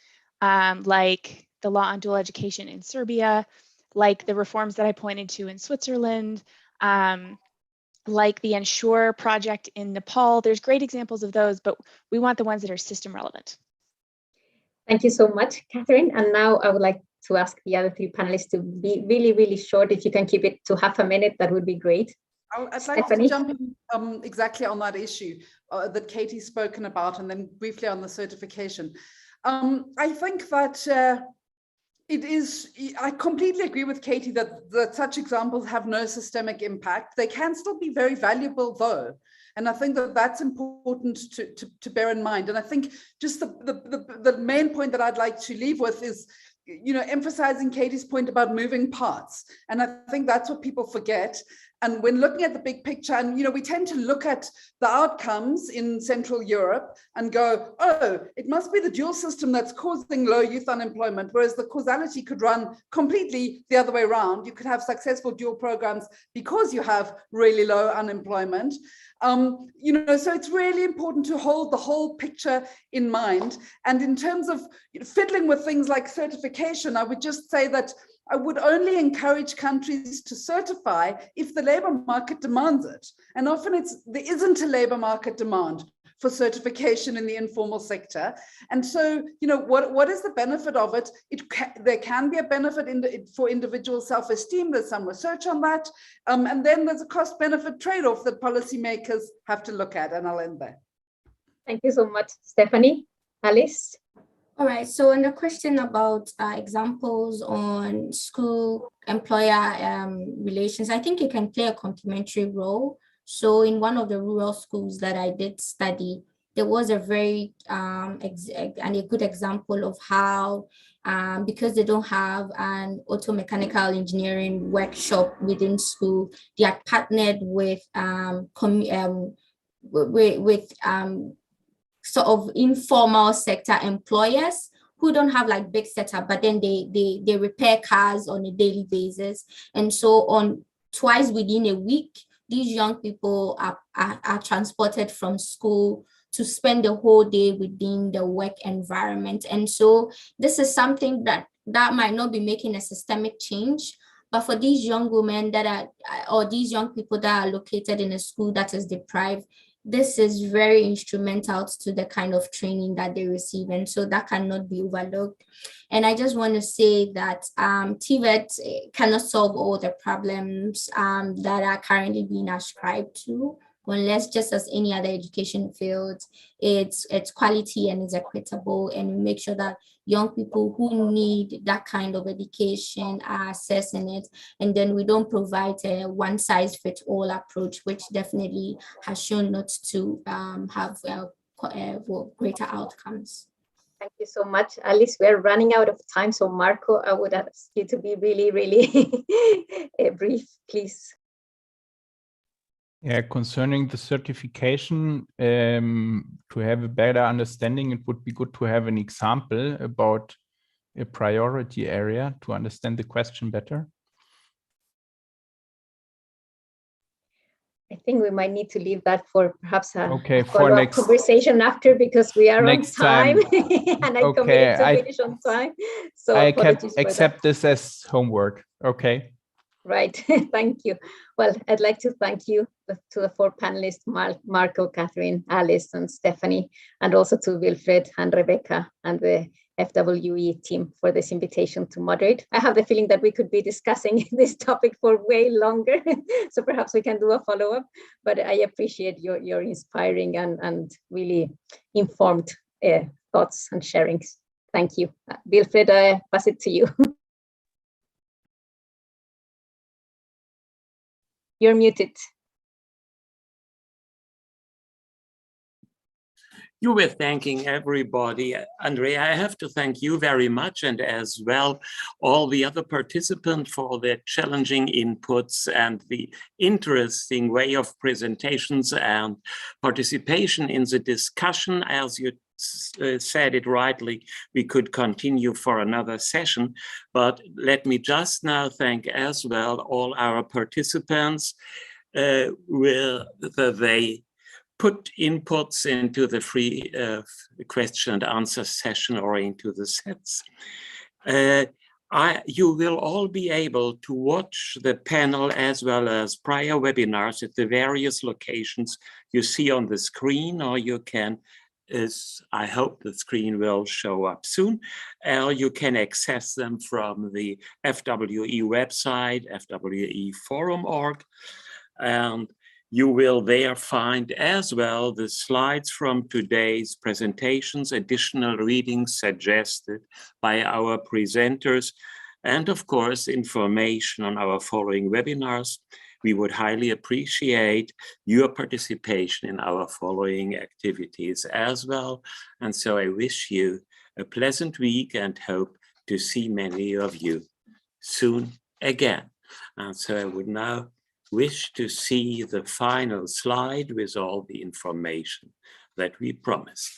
like the law on dual education in Serbia, like the reforms that I pointed to in Switzerland, like the Ensure project in Nepal. There's great examples of those, but we want the ones that are system relevant. Thank you so much, Catherine. And now I would like to ask the other three panelists to be really, really short. If you can keep it to half a minute, that would be great. I'd like to jump in exactly on that issue that Katie's spoken about, and then briefly on the certification. I think that I completely agree with Katie that such examples have no systemic impact. They can still be very valuable though. And I think that that's important to bear in mind. And I think just the main point that I'd like to leave with is, emphasizing Katie's point about moving parts. And I think that's what people forget. And when looking at the big picture, and we tend to look at the outcomes in Central Europe and go, oh, it must be the dual system that's causing low youth unemployment, whereas the causality could run completely the other way around. You could have successful dual programs because you have really low unemployment. So it's really important to hold the whole picture in mind. And in terms of fiddling with things like certification, I would just say that I would only encourage countries to certify if the labor market demands it. And often there isn't a labor market demand for certification in the informal sector. And so, what is the benefit of it? There can be a benefit for individual self-esteem. There's some research on that. And then there's a cost-benefit trade-off that policymakers have to look at. And I'll end there. Thank you so much, Stephanie. Alice? All right, so on the question about examples on school-employer relations, I think it can play a complementary role. So in one of the rural schools that I did study, there was a very and a good example of how, because they don't have an auto mechanical engineering workshop within school, they had partnered with sort of informal sector employers who don't have like big setup, but then they repair cars on a daily basis. And so on twice within a week, these young people are transported from school to spend the whole day within the work environment. And so this is something that might not be making a systemic change, but for these young women or these young people that are located in a school that is deprived, this is very instrumental to the kind of training that they receive. And so that cannot be overlooked. And I just want to say that TVET cannot solve all the problems that are currently being ascribed to, unless, just as any other education field, it's quality and it's equitable, and we make sure that young people who need that kind of education are accessing it, and then we don't provide a one-size-fits-all approach, which definitely has shown not to have greater outcomes. Thank you so much, Alice. We're running out of time, so Marco, I would ask you to be really, really brief, please. Yeah, concerning the certification, to have a better understanding, it would be good to have an example about a priority area to understand the question better. I think we might need to leave that for perhaps a for follow-up next conversation after, because we are on time, and I committed to finish on time. So I can apologies for accept that. this as homework. Okay. Right. Thank you. Well, I'd like to thank you to the four panelists, Marco, Catherine, Alice, and Stephanie, and also to Wilfried and Rebecca and the FWE team for this invitation to moderate. I have the feeling that we could be discussing this topic for way longer, so perhaps we can do a follow-up, but I appreciate your inspiring and really informed thoughts and sharings. Thank you. Wilfried, I pass it to you. You're muted. You were thanking everybody. Andrea, I have to thank you very much, and as well all the other participants for their challenging inputs and the interesting way of presentations and participation in the discussion. As you said it rightly, we could continue for another session, but let me just now thank as well all our participants where they put inputs into the free question and answer session or into the sets. You will all be able to watch the panel as well as prior webinars at the various locations you see on the screen, or you can, I hope the screen will show up soon, or you can access them from the FWE website, fweforum.org, and you will there find as well the slides from today's presentations, additional readings suggested by our presenters, and of course, information on our following webinars. We would highly appreciate your participation in our following activities as well. And so I wish you a pleasant week and hope to see many of you soon again. And so I would now wish to see the final slide with all the information that we promised.